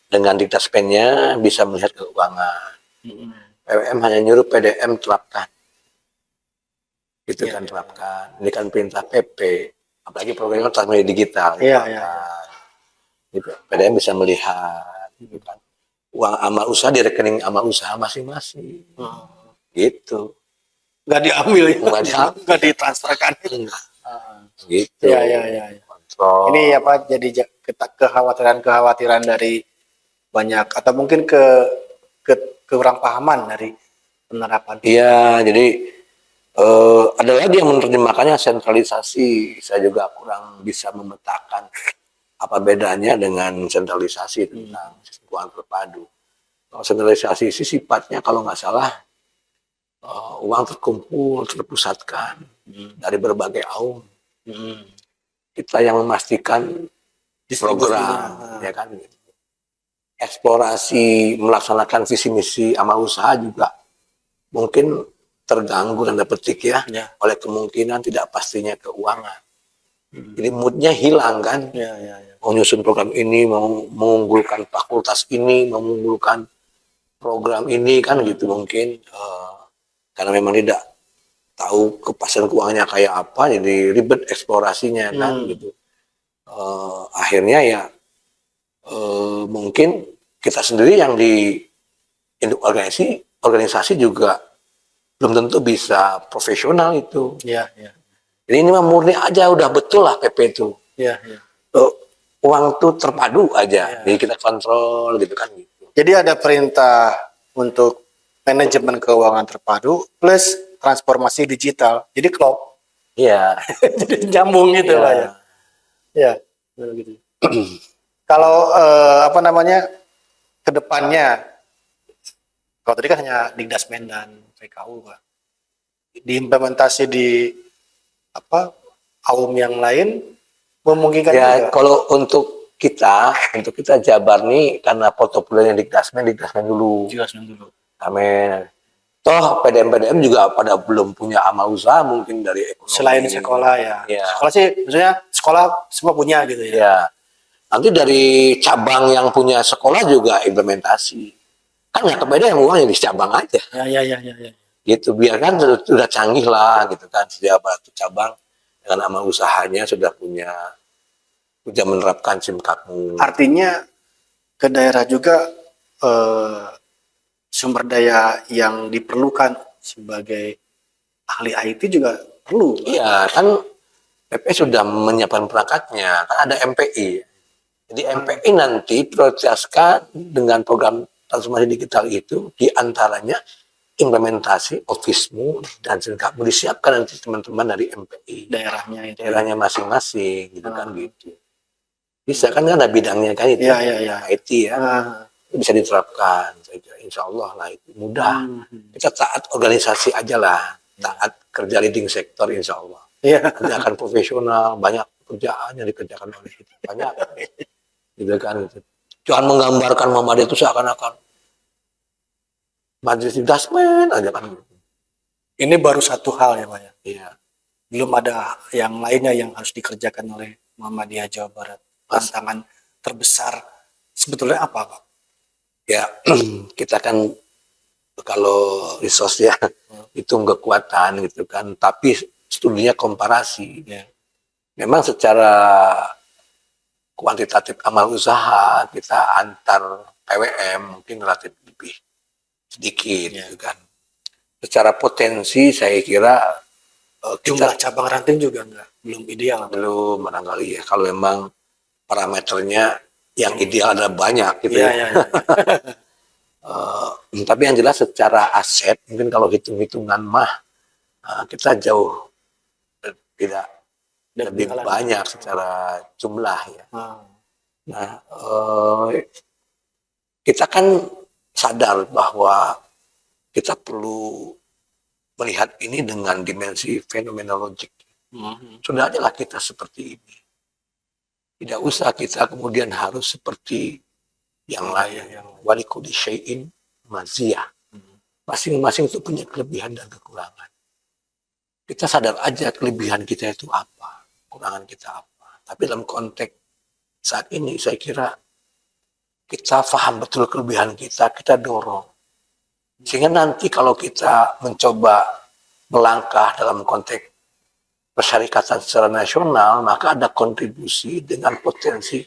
Speaker 1: dengan diktaspennya bisa melihat keuangan. PWM hanya nyuruh PDM terapkan. Gitu kan terapkan. Ini kan perintah PP. Apalagi programnya transmedia digital. PDM bisa melihat gitu kan. Uang amal usaha di rekening amal usaha masing-masing. Gitu.
Speaker 2: Nggak diambil ya, nggak ditransferkan.
Speaker 1: Gitu.
Speaker 2: Ya.
Speaker 1: Kontrol.
Speaker 2: Ini jadi kekhawatiran dari banyak atau mungkin kurang pahaman dari penerapan.
Speaker 1: Iya, jadi ada lagi yang menerjemahkannya sentralisasi. Saya juga kurang bisa memetakan apa bedanya dengan sentralisasi tentang sistem keuangan terpadu. Kalau sentralisasi sifatnya kalau nggak salah uang terkumpul, terpusatkan dari berbagai AUM. Kita yang memastikan program, ya kan? Eksplorasi melaksanakan visi misi amal usaha juga mungkin terganggu tanda petik ya oleh kemungkinan tidak pastinya keuangan. Jadi moodnya hilang kan? Mau nyusun program ini, mau mengunggulkan fakultas ini, mau mengunggulkan program ini kan gitu mungkin. Karena memang tidak tahu kepastian keuangannya kayak apa, jadi ribet eksplorasinya kan gitu. Akhirnya ya mungkin kita sendiri yang di induk organisasi juga belum tentu bisa profesional itu. Jadi ini mah murni aja udah betul lah PP itu. Uang tuh terpadu aja, jadi kita kontrol gitu kan gitu.
Speaker 2: Jadi ada perintah untuk manajemen keuangan terpadu plus transformasi digital. Jadi klop.
Speaker 1: Iya.
Speaker 2: Jadi nyambung gitu lah ya. Ya, begitu. Kalau kedepannya, kalau tadi kan hanya Dikdasmen dan PKU, Pak. Diimplementasi di AUM yang lain memungkinkan
Speaker 1: ya
Speaker 2: juga.
Speaker 1: kalau untuk untuk kita Jabar nih karena portofolionya Dikdasmen dulu. Amin. Toh PDM juga pada belum punya amal usaha mungkin dari ekonomi.
Speaker 2: Selain sekolah ya.
Speaker 1: Ya.
Speaker 2: Sekolah sih maksudnya sekolah semua punya gitu ya.
Speaker 1: Ya. Nanti dari cabang yang punya sekolah juga implementasi. Kan nggak kebayang yang uangnya di cabang aja.
Speaker 2: Ya.
Speaker 1: Gitu, biarkan sudah canggih lah gitu kan. Setiap satu cabang dengan amal usahanya sudah menerapkan SIMKADMU.
Speaker 2: Artinya ke daerah juga sumber daya yang diperlukan sebagai ahli IT juga perlu.
Speaker 1: Iya, kan PP sudah menyiapkan perangkatnya, kan ada MPI. Jadi MPI nanti prioritaskan dengan program transformasi digital itu diantaranya implementasi Office-mu dan SIMKADMU disiapkan nanti teman-teman dari MPI. Daerahnya masing-masing gitu kan gitu. Bisa kan ada bidangnya kan itu.
Speaker 2: Iya.
Speaker 1: IT ya. Bisa diterapkan. Insya Allah lah itu mudah. Kita taat organisasi aja lah. Taat kerja leading sektor insya Allah.
Speaker 2: Iya.
Speaker 1: Nanti akan profesional, banyak pekerjaan yang dikerjakan oleh kita. Banyak. Gitu kan. Gitu. Jangan menggambarkan Muhammadiyah itu seakan-akan majelis Dikdasmen aja kan.
Speaker 2: Ini baru satu hal ya Pak ya.
Speaker 1: Iya.
Speaker 2: Belum ada yang lainnya yang harus dikerjakan oleh Muhammadiyah Jawa Barat. Tantangan terbesar sebetulnya apa Pak?
Speaker 1: Ya, kita kan kalau resource ya hitung kekuatan gitu kan, tapi studinya komparasi.
Speaker 2: Ya.
Speaker 1: Memang secara kuantitatif amal usaha kita antar PWM mungkin relatif lebih sedikit gitu kan. Secara potensi saya kira
Speaker 2: Jumlah cabang ranting juga belum ideal.
Speaker 1: Belum barangkali ya. Kalau memang parameternya yang ideal ada banyak gitu ya. Tapi yang jelas secara aset mungkin kalau hitung-hitungan mah kita jauh tidak lebih banyak secara jumlah ya. Nah kita kan sadar bahwa kita perlu melihat ini dengan dimensi fenomenologik. Sudah aja lah kita seperti ini. Tidak usah kita kemudian harus seperti yang lain. Walikuli syai'in maziyah. Masing-masing itu punya kelebihan dan kekurangan. Kita sadar aja kelebihan kita itu apa, kekurangan kita apa. Tapi dalam konteks saat ini saya kira kita paham betul kelebihan kita dorong. Sehingga nanti kalau kita mencoba melangkah dalam konteks persyarikatan secara nasional, maka ada kontribusi dengan potensi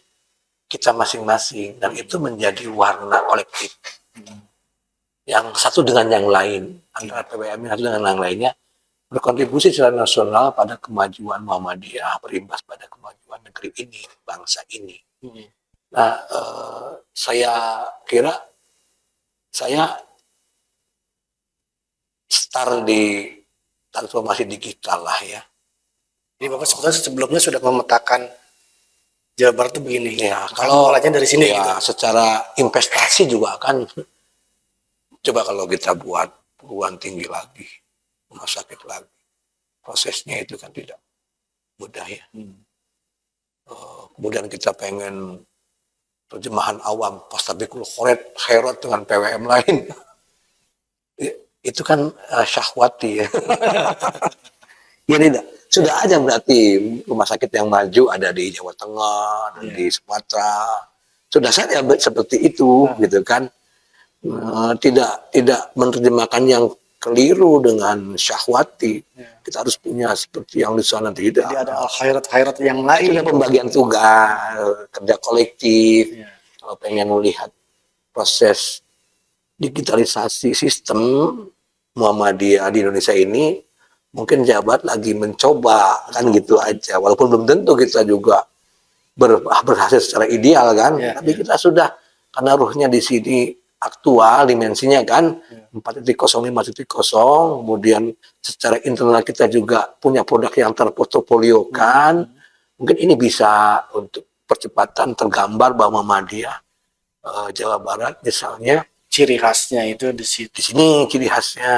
Speaker 1: kita masing-masing, dan itu menjadi warna kolektif. Yang satu dengan yang lain, antara PWM satu dengan yang lainnya, berkontribusi secara nasional pada kemajuan Muhammadiyah, berimbas pada kemajuan negeri ini, bangsa ini. Nah, saya kira saya start di transformasi digital lah ya.
Speaker 2: Jadi Bapak sebelumnya sudah memetakan Jawa Barat itu begini.
Speaker 1: Ya, kalau
Speaker 2: mulanya dari sini
Speaker 1: ya,
Speaker 2: gitu.
Speaker 1: Secara investasi juga kan coba kalau kita buat perguruan tinggi lagi, rumah sakit lagi, prosesnya itu kan tidak mudah ya. Kemudian kita pengen terjemahan awam, Fastabikul khairat dengan PWM lain. Itu kan syahwati ya. Ya tidak. Sudah aja berarti rumah sakit yang maju ada di Jawa Tengah, ada di Sumatera. Sudah saja seperti itu gitu kan. Tidak menerjemahkan yang keliru dengan syahwati. Kita harus punya seperti yang di sana tidak.
Speaker 2: Jadi ada khairat yang lain.
Speaker 1: Ada pembagian tugas, kerja kolektif. Kalau pengen melihat proses digitalisasi sistem Muhammadiyah di Indonesia ini, mungkin jabat lagi mencoba kan gitu aja, walaupun belum tentu kita juga berhasil secara ideal kan, tapi kita sudah, karena ruhnya di sini aktual dimensinya kan 4.0, 5.0, kemudian secara internal kita juga punya produk yang terportofolio kan, mungkin ini bisa untuk percepatan tergambar bahwa Muhammadiyah Jawa Barat misalnya
Speaker 2: ciri khasnya itu di situ.
Speaker 1: Di sini ciri khasnya,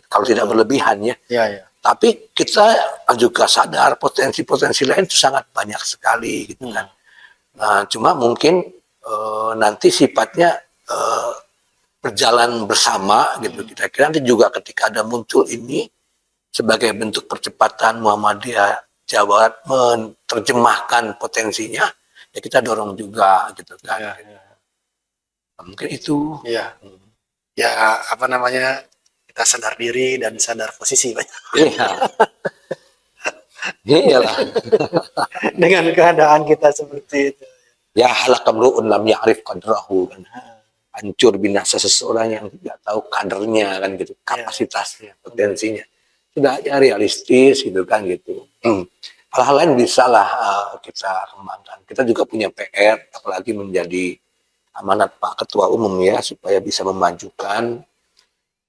Speaker 1: kalau tidak berlebihan ya.
Speaker 2: Ya.
Speaker 1: Tapi kita juga sadar potensi-potensi lain itu sangat banyak sekali gitu kan. Nah, cuma mungkin nanti sifatnya berjalan bersama gitu. Kita kira nanti juga ketika ada muncul ini sebagai bentuk percepatan Muhammadiyah Jawa Barat menerjemahkan potensinya, ya kita dorong juga gitu kan.
Speaker 2: Ya, ya.
Speaker 1: Mungkin itu.
Speaker 2: Ya. Ya, apa namanya, kita sadar diri dan sadar posisi Pak.
Speaker 1: Iya. Iyalah.
Speaker 2: Dengan keadaan kita seperti itu.
Speaker 1: Ya halakamru'un lam ya'rif qadrahu kan. Hancur binasa seseorang yang tidak tahu kadernya kan gitu, kapasitasnya, potensinya. Sudah aja realistis gitu kan gitu. Hal-hal lain bisa lah kita kembangkan. Kita juga punya PR, apalagi menjadi amanat Pak Ketua Umum ya, supaya bisa memajukan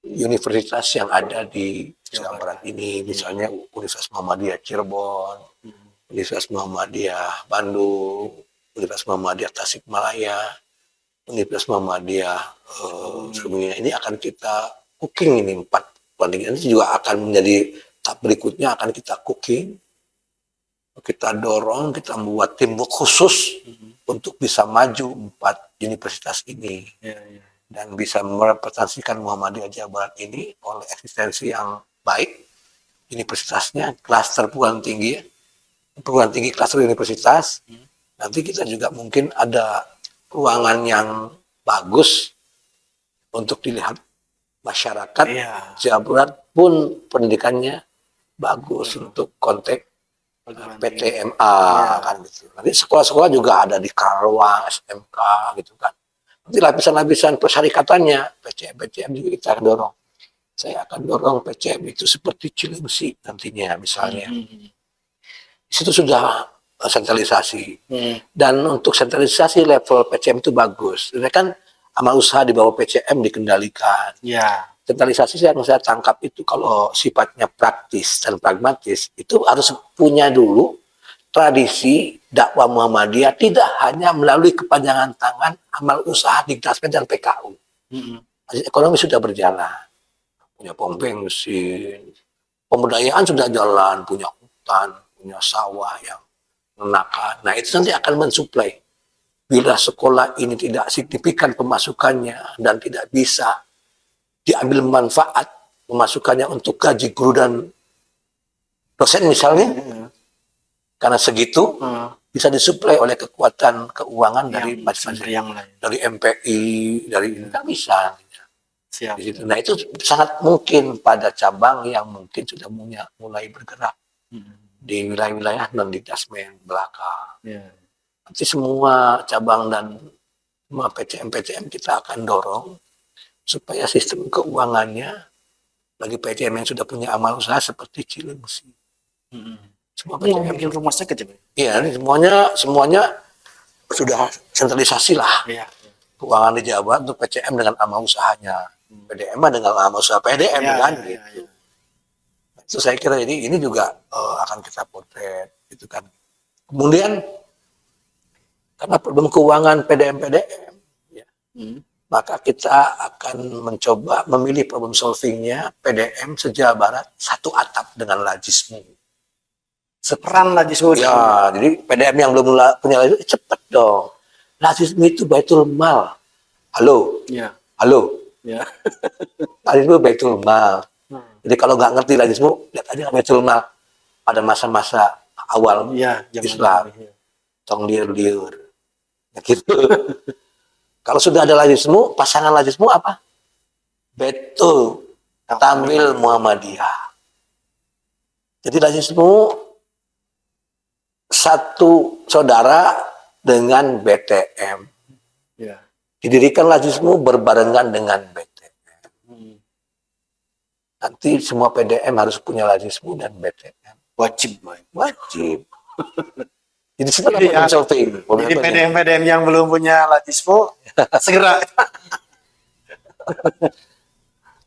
Speaker 1: universitas yang ada di Jawa Barat ini, misalnya Universitas Muhammadiyah Cirebon, Universitas Muhammadiyah Bandung, Universitas Muhammadiyah Tasikmalaya, Universitas Muhammadiyah ini akan kita cooking ini 4 pertandingan ini juga akan menjadi tahap berikutnya akan kita cooking, kita dorong, kita membuat teamwork khusus untuk bisa maju 4 universitas ini dan bisa merepresentasikan Muhammadiyah Jawa Barat ini oleh eksistensi yang baik, universitasnya, klaster perguruan tinggi klaster universitas. Nanti kita juga mungkin ada ruangan yang bagus untuk dilihat masyarakat. Jawa Barat pun pendidikannya bagus untuk konteks PTMA kan gitu. Nanti sekolah-sekolah juga ada di Karawang, SMK gitu kan. Nanti lapisan-lapisan persyarikatannya PCM juga kita akan dorong. Saya akan dorong PCM itu seperti Cilengsi nantinya misalnya. Di situ sudah sentralisasi. Dan untuk sentralisasi level PCM itu bagus. Ini kan amal usaha di bawah PCM dikendalikan. Sentralisasi yang saya tangkap itu kalau sifatnya praktis dan pragmatis itu harus punya dulu tradisi dakwah Muhammadiyah tidak hanya melalui kepanjangan tangan amal usaha di Dasmen dan PKU. Ekonomi sudah berjalan, punya pom bensin, pemberdayaan sudah jalan, punya hutan, punya sawah yang menakan. Nah itu nanti akan mensuplai. Bila sekolah ini tidak signifikan pemasukannya dan tidak bisa diambil manfaat pemasukannya untuk gaji guru dan dosen misalnya, karena segitu bisa disuplai oleh kekuatan keuangan dari macam-macam, dari MPI, dari ini kan bisa. Di situ. Nah itu sangat mungkin pada cabang yang mungkin sudah mulai bergerak di wilayah-wilayah non di Dasmen belakang. Nanti semua cabang dan semua PCM kita akan dorong supaya sistem keuangannya bagi PCM yang sudah punya amal usaha seperti Cilengsi. Semua PCM
Speaker 2: bikin rumah sakit ya, Pak?
Speaker 1: Iya, semuanya sudah sentralisasi lah. Keuangan di Jawa Barat untuk PCM dengan amal usahanya, PDM dengan amal usaha PDM kan gitu. Itu saya kira ini juga akan kita potret gitu kan. Kemudian karena problem keuangan PDM ya, maka kita akan mencoba memilih problem solvingnya PDM se-Jawa Barat satu atap dengan Lajismu.
Speaker 2: Seperan Lajismu.
Speaker 1: Ya, jadi PDM yang belum punya Lajismu cepet dong. Lajismu itu Baitul Mal. Halo. Halo. Lajismu Baitul Mal. Jadi kalau nggak ngerti Lajismu, lihat aja Baitul Mal. Pada masa-masa awal Islam. Tong liur-liur. Ya gitu. Kalau sudah ada Lajismu, pasangan Lajismu apa? Betul. Tamwil Muhammadiyah. Jadi Lajismu satu saudara dengan BTM. Didirikan Lajismu berbarengan dengan BTM. Nanti semua PDM harus punya Lajismu dan BTM.
Speaker 2: Wajib.
Speaker 1: Jadi setelah solving.
Speaker 2: Jadi PDM yang belum punya Lajismu segera.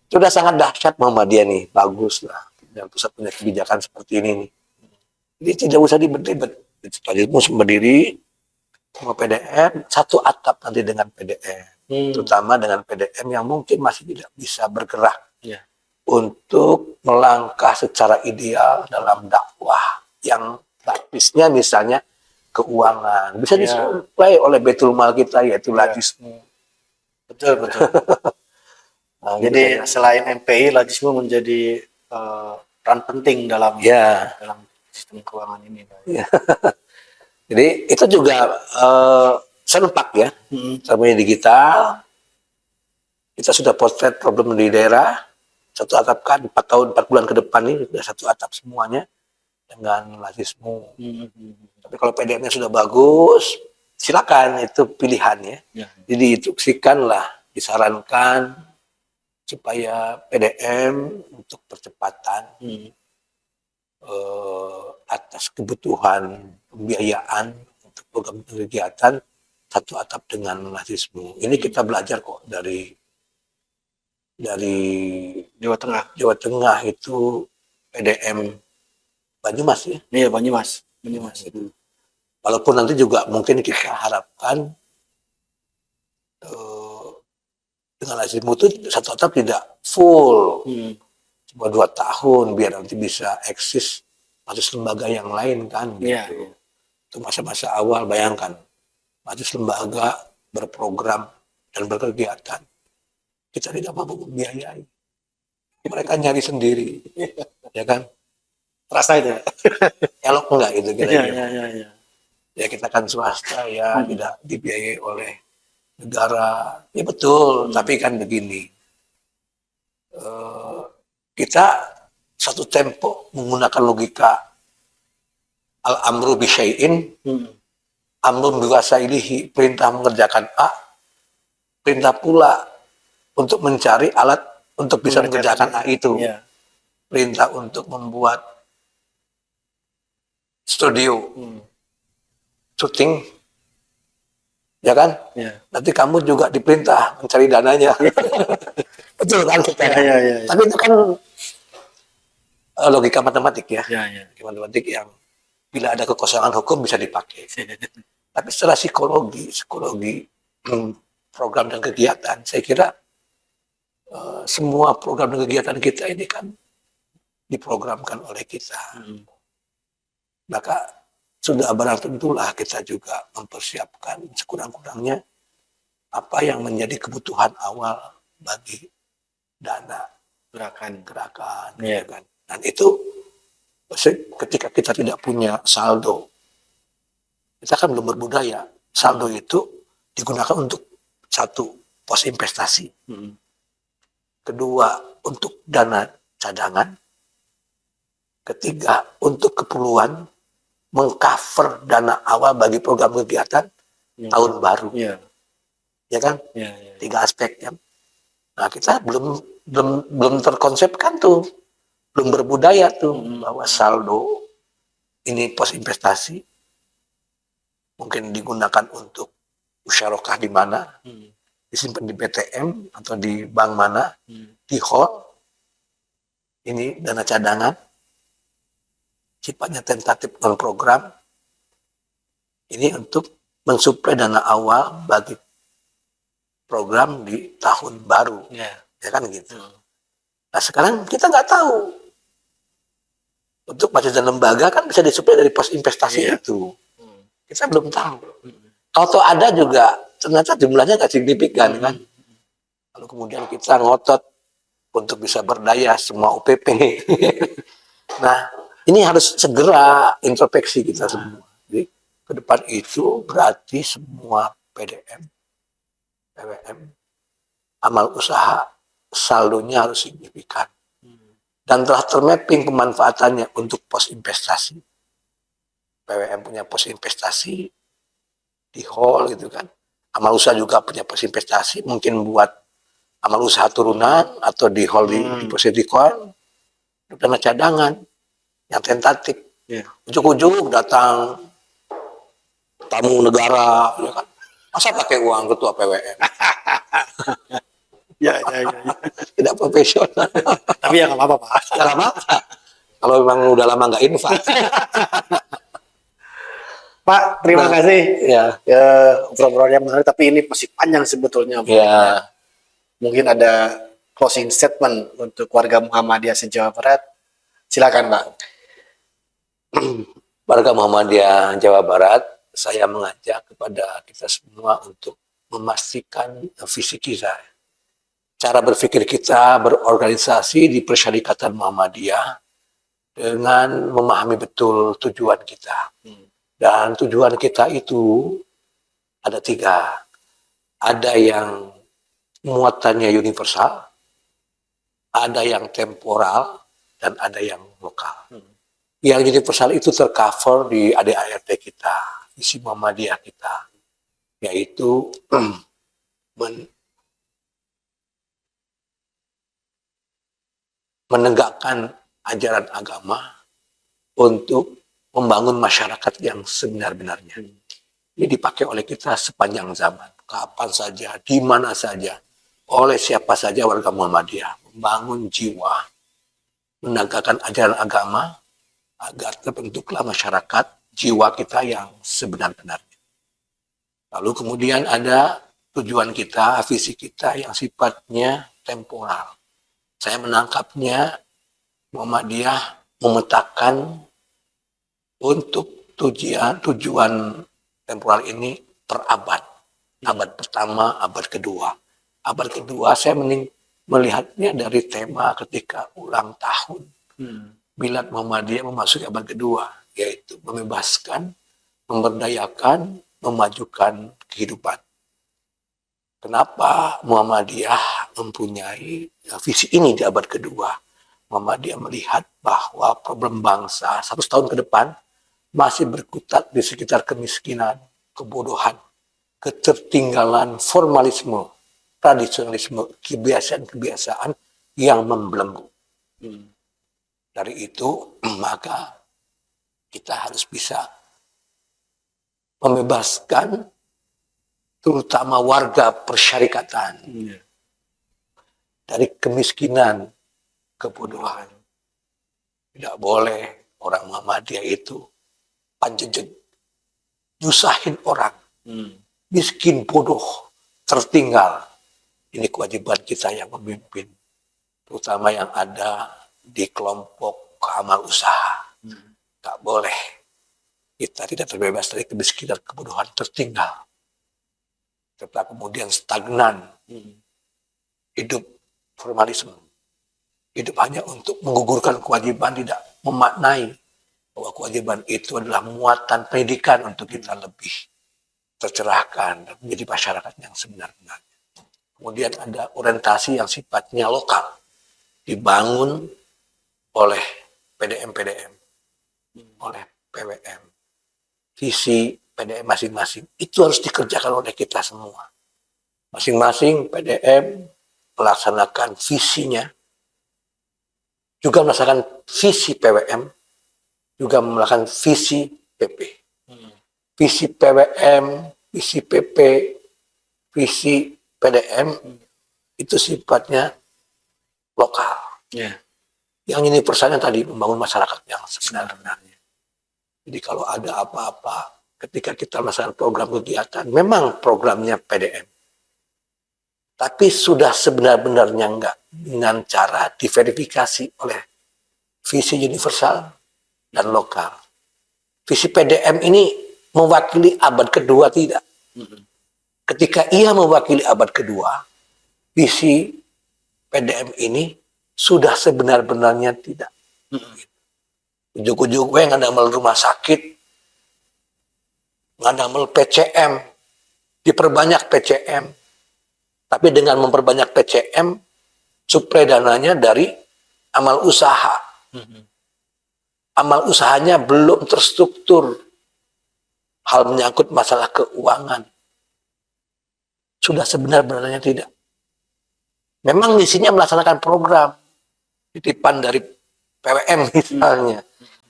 Speaker 1: Sudah sangat dahsyat Muhammadiyah nih, bagus lah. Dan pusat punya kebijakan seperti ini nih. Jadi tidak usah diberdebat. Lajismu berdiri sama PDM, satu atap nanti dengan PDM. Terutama dengan PDM yang mungkin masih tidak bisa bergerak untuk melangkah secara ideal dalam dakwah yang praktisnya misalnya keuangan, bisa
Speaker 2: Iya.
Speaker 1: disuplai oleh betul mal kita, yaitu
Speaker 2: Iya.
Speaker 1: Lajismu.
Speaker 2: Betul, betul.
Speaker 1: Nah, gitu
Speaker 2: Jadi
Speaker 1: saja.
Speaker 2: selain MPI, Lajismu menjadi peran penting dalam
Speaker 1: Ya,
Speaker 2: sistem keuangan ini, Pak.
Speaker 1: ya. Jadi itu juga serempak ya,
Speaker 2: Hmm.
Speaker 1: semuanya digital. Kita sudah potret problem di daerah, satu atap kan 4 tahun 4 bulan ke depan ini sudah satu atap semuanya dengan Lajismu.
Speaker 2: Hmm.
Speaker 1: Tapi kalau PDM-nya sudah bagus, silakan, itu pilihannya.
Speaker 2: Ya.
Speaker 1: Jadi instruksikanlah, disarankan supaya PDM untuk percepatan atas kebutuhan pembiayaan untuk program kegiatan satu atap dengan Lajismu. Ini kita belajar kok dari
Speaker 2: Jawa Tengah.
Speaker 1: Jawa Tengah itu PDM Banyumas ya.
Speaker 2: Iya, Banyumas.
Speaker 1: Walaupun nanti juga mungkin kita harapkan dengan Lajismu itu satu atap tidak full, cuma 2 tahun biar nanti bisa eksis majelis lembaga yang lain kan.
Speaker 2: Iya.
Speaker 1: Gitu. Itu masa-masa awal, bayangkan majelis lembaga berprogram dan berkegiatan, kita tidak mampu membiayai, mereka nyari sendiri, ya kan?
Speaker 2: Terasa itu.
Speaker 1: Elok enggak gitu kira-kira?
Speaker 2: Iya.
Speaker 1: Ya kita kan swasta ya, tidak dibiayai oleh negara. Ya betul, tapi kan begini, kita satu tempo menggunakan logika al-amru bisyai'in, amrun biwasailihi, perintah mengerjakan A, perintah pula untuk mencari alat untuk bisa mengerjakan A itu.
Speaker 2: Iya.
Speaker 1: Perintah untuk membuat studio syuting, ya kan?
Speaker 2: Iya.
Speaker 1: Nanti kamu juga diperintah mencari dananya. Betul kan?
Speaker 2: Iya.
Speaker 1: Tapi itu kan logika matematik ya.
Speaker 2: Iya.
Speaker 1: Logika matematik yang bila ada kekosongan hukum bisa dipakai. Tapi secara psikologi program dan kegiatan, saya kira semua program dan kegiatan kita ini kan diprogramkan oleh kita. Maka sudah barang tentulah kita juga mempersiapkan sekurang-kurangnya apa yang menjadi kebutuhan awal bagi dana gerakan,
Speaker 2: Iya.
Speaker 1: kan. Dan itu ketika kita tidak punya saldo, kita kan belum berbudaya. Saldo itu digunakan untuk satu, pos investasi. Kedua, untuk dana cadangan. Ketiga, untuk keperluan mengcover dana awal bagi program kegiatan tahun baru.
Speaker 2: Iya.
Speaker 1: Ya kan?
Speaker 2: Iya.
Speaker 1: 3 aspek ya. Nah, kita belum terkonsepkan tuh. Belum berbudaya tuh bahwa saldo ini pos investasi mungkin digunakan untuk musyarakah di mana, disimpan di BTM atau di bank mana, di hall, ini dana cadangan, sifatnya tentatif non program, ini untuk mensuplai dana awal bagi program di tahun baru, ya kan gitu. Nah sekarang kita nggak tahu, untuk majelis dan lembaga kan bisa disuplai dari pos investasi itu, kita belum tahu. Kalau ada juga ternyata jumlahnya nggak signifikan kan. Lalu kemudian kita ngotot untuk bisa berdaya semua UPP. Nah ini harus segera introspeksi kita semua. Jadi ke depan itu berarti semua PDM, PWM, amal usaha saldonya harus signifikan dan telah termapping pemanfaatannya untuk pos investasi. PWM punya pos investasi di hall gitu kan. Amal usaha juga punya pos investasi, mungkin buat amal usaha turunan atau di hall di depositi coin, dana cadangan yang tentatif. Ujuk-ujuk datang tamu negara, ya kan? Masa pakai uang ketua PWM?
Speaker 2: Ya.
Speaker 1: Tidak profesional.
Speaker 2: Tapi ya nggak apa-apa, Pak.
Speaker 1: Ya nggak apa-apa. Kalau memang udah lama nggak infak.
Speaker 2: Pak, terima kasih.
Speaker 1: Ya.
Speaker 2: Obrolannya menarik, tapi ini masih panjang sebetulnya.
Speaker 1: Ya.
Speaker 2: Mungkin ada closing statement untuk warga Muhammadiyah se-Jawa Barat. Silakan, Pak.
Speaker 1: Warga Muhammadiyah Jawa Barat, saya mengajak kepada kita semua untuk memastikan visi kita, cara berpikir kita berorganisasi di Persyarikatan Muhammadiyah dengan memahami betul tujuan kita. Dan tujuan kita itu ada 3. Ada yang muatannya universal, ada yang temporal, dan ada yang lokal. Yang universal itu tercover di ADART kita, visi Muhammadiyah kita, yaitu menegakkan ajaran agama untuk membangun masyarakat yang sebenar-benarnya. Ini dipakai oleh kita sepanjang zaman, kapan saja, di mana saja, oleh siapa saja warga Muhammadiyah, membangun jiwa, menegakkan ajaran agama, agar terbentuklah masyarakat jiwa kita yang sebenar-benarnya. Lalu kemudian ada tujuan kita, visi kita yang sifatnya temporal. Saya menangkapnya, Muhammadiyah memetakan untuk tujuan temporal ini per abad. Abad pertama, abad kedua. Abad kedua saya melihatnya dari tema ketika ulang tahun. Milad Muhammadiyah memasuki abad kedua, yaitu membebaskan, memberdayakan, memajukan kehidupan. Kenapa Muhammadiyah mempunyai visi ini di abad kedua? Muhammadiyah melihat bahwa problem bangsa 100 tahun ke depan masih berkutat di sekitar kemiskinan, kebodohan, ketertinggalan, formalisme, tradisionalisme, kebiasaan-kebiasaan yang membelenggu. Dari itu, maka kita harus bisa membebaskan terutama warga persyarikatan dari kemiskinan, kebodohan. Tidak boleh orang Muhammadiyah itu panjejeg, nyusahin orang, miskin, bodoh, tertinggal. Ini kewajiban kita yang memimpin, terutama yang ada di kelompok amal usaha. Tak boleh kita tidak terbebas dari kemiskinan, kebodohan, tertinggal, serta kemudian stagnan, hidup formalisme, hidup hanya untuk menggugurkan kewajiban, tidak memaknai bahwa kewajiban itu adalah muatan pendidikan untuk kita lebih tercerahkan dan menjadi masyarakat yang sebenar-benarnya. Kemudian ada orientasi yang sifatnya lokal, dibangun oleh PDM, oleh PWM. Visi PDM masing-masing itu harus dikerjakan oleh kita semua. Masing-masing PDM melaksanakan visinya, juga melaksanakan visi PWM, juga melaksanakan visi PP. Visi PWM, visi PP, visi PDM itu sifatnya lokal. Yang universalnya tadi membangun masyarakat yang sebenar-benarnya. Jadi kalau ada apa-apa ketika kita melaksanakan program kegiatan, memang programnya PDM. Tapi sudah sebenar-benarnya enggak dengan cara diverifikasi oleh visi universal dan lokal. Visi PDM ini mewakili abad kedua tidak. Ketika ia mewakili abad kedua, visi PDM ini sudah sebenar-benarnya tidak. Ujuk-ujuk gue ngadamel rumah sakit, ngadamel PCM, diperbanyak PCM. Tapi dengan memperbanyak PCM, suplai dananya dari amal usaha. Amal usahanya belum terstruktur. Hal menyangkut masalah keuangan. Sudah sebenar-benarnya tidak. Memang misinya melaksanakan program. Titipan dari PWM misalnya.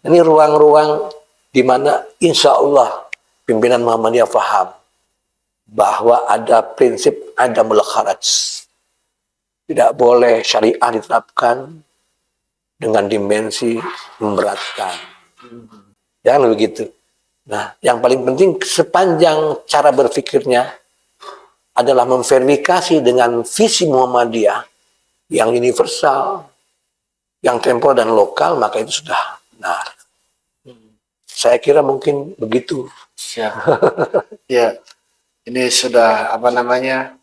Speaker 1: Ini ruang-ruang di mana insya Allah pimpinan Muhammadiyah paham bahwa ada prinsip adamul kharaj. Tidak boleh syariah diterapkan dengan dimensi memberatkan. Jangan begitu. Nah, yang paling penting sepanjang cara berpikirnya adalah memverifikasi dengan visi Muhammadiyah yang universal, yang temporal dan lokal, maka itu sudah benar. Saya kira mungkin begitu
Speaker 2: Siap. Ya, ini sudah apa namanya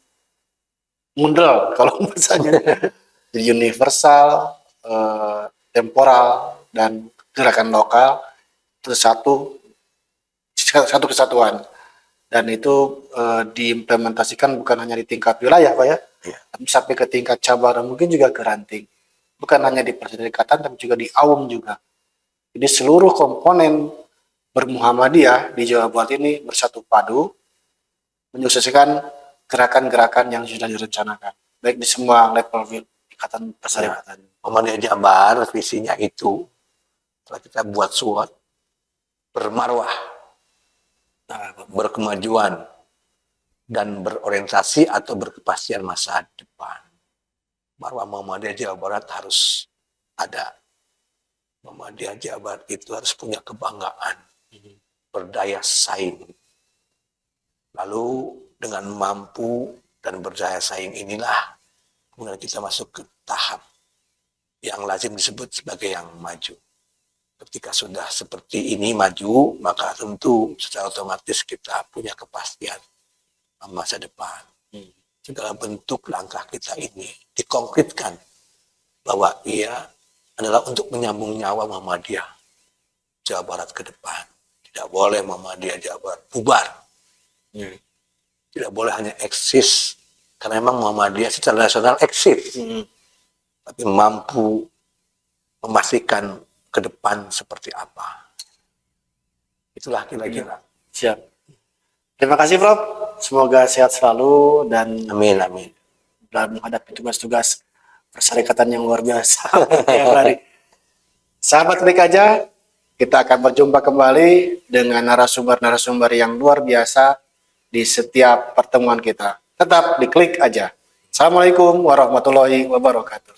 Speaker 2: mundel kalau bahasanya. Universal, temporal, dan gerakan lokal itu satu kesatuan. Dan itu diimplementasikan bukan hanya di tingkat wilayah, Pak ya,
Speaker 1: Ya.
Speaker 2: tapi sampai ke tingkat cabang dan mungkin juga ke ranting. Bukan hanya di Perserikatan, tapi juga di AUM juga. Jadi seluruh komponen bermuhammadiyah di Jawa Barat ini bersatu padu menyukseskan gerakan-gerakan yang sudah direncanakan, baik di semua level ikatan perserikatan.
Speaker 1: Muhammadiyah Jabar visinya itu setelah kita buat SWOT bermarwah, berkemajuan, dan berorientasi atau berkepastian masa depan. Marwah Muhammadiyah Jawa Barat harus ada. Muhammadiyah Jawa Barat itu harus punya kebanggaan, berdaya saing. Lalu dengan mampu dan berdaya saing inilah kemudian kita masuk ke tahap yang lazim disebut sebagai yang maju. Ketika sudah seperti ini maju, maka tentu secara otomatis kita punya kepastian masa depan. Segala bentuk langkah kita ini dikonkretkan bahwa ia adalah untuk menyambung nyawa Muhammadiyah Jawa Barat ke depan. Tidak boleh Muhammadiyah Jawa Barat bubar. Tidak boleh hanya eksis, karena memang Muhammadiyah secara nasional eksis, tapi mampu memastikan ke depan seperti apa. Itulah kira-kira.
Speaker 2: Siap. Terima kasih Prof. Semoga sehat selalu dan
Speaker 1: Amin, amin.
Speaker 2: dalam menghadapi tugas-tugas perserikatan yang luar biasa tiap hari. Sahabat Klik Aja, kita akan berjumpa kembali dengan narasumber-narasumber yang luar biasa di setiap pertemuan kita. Tetap di Klik Aja. Assalamualaikum warahmatullahi wabarakatuh.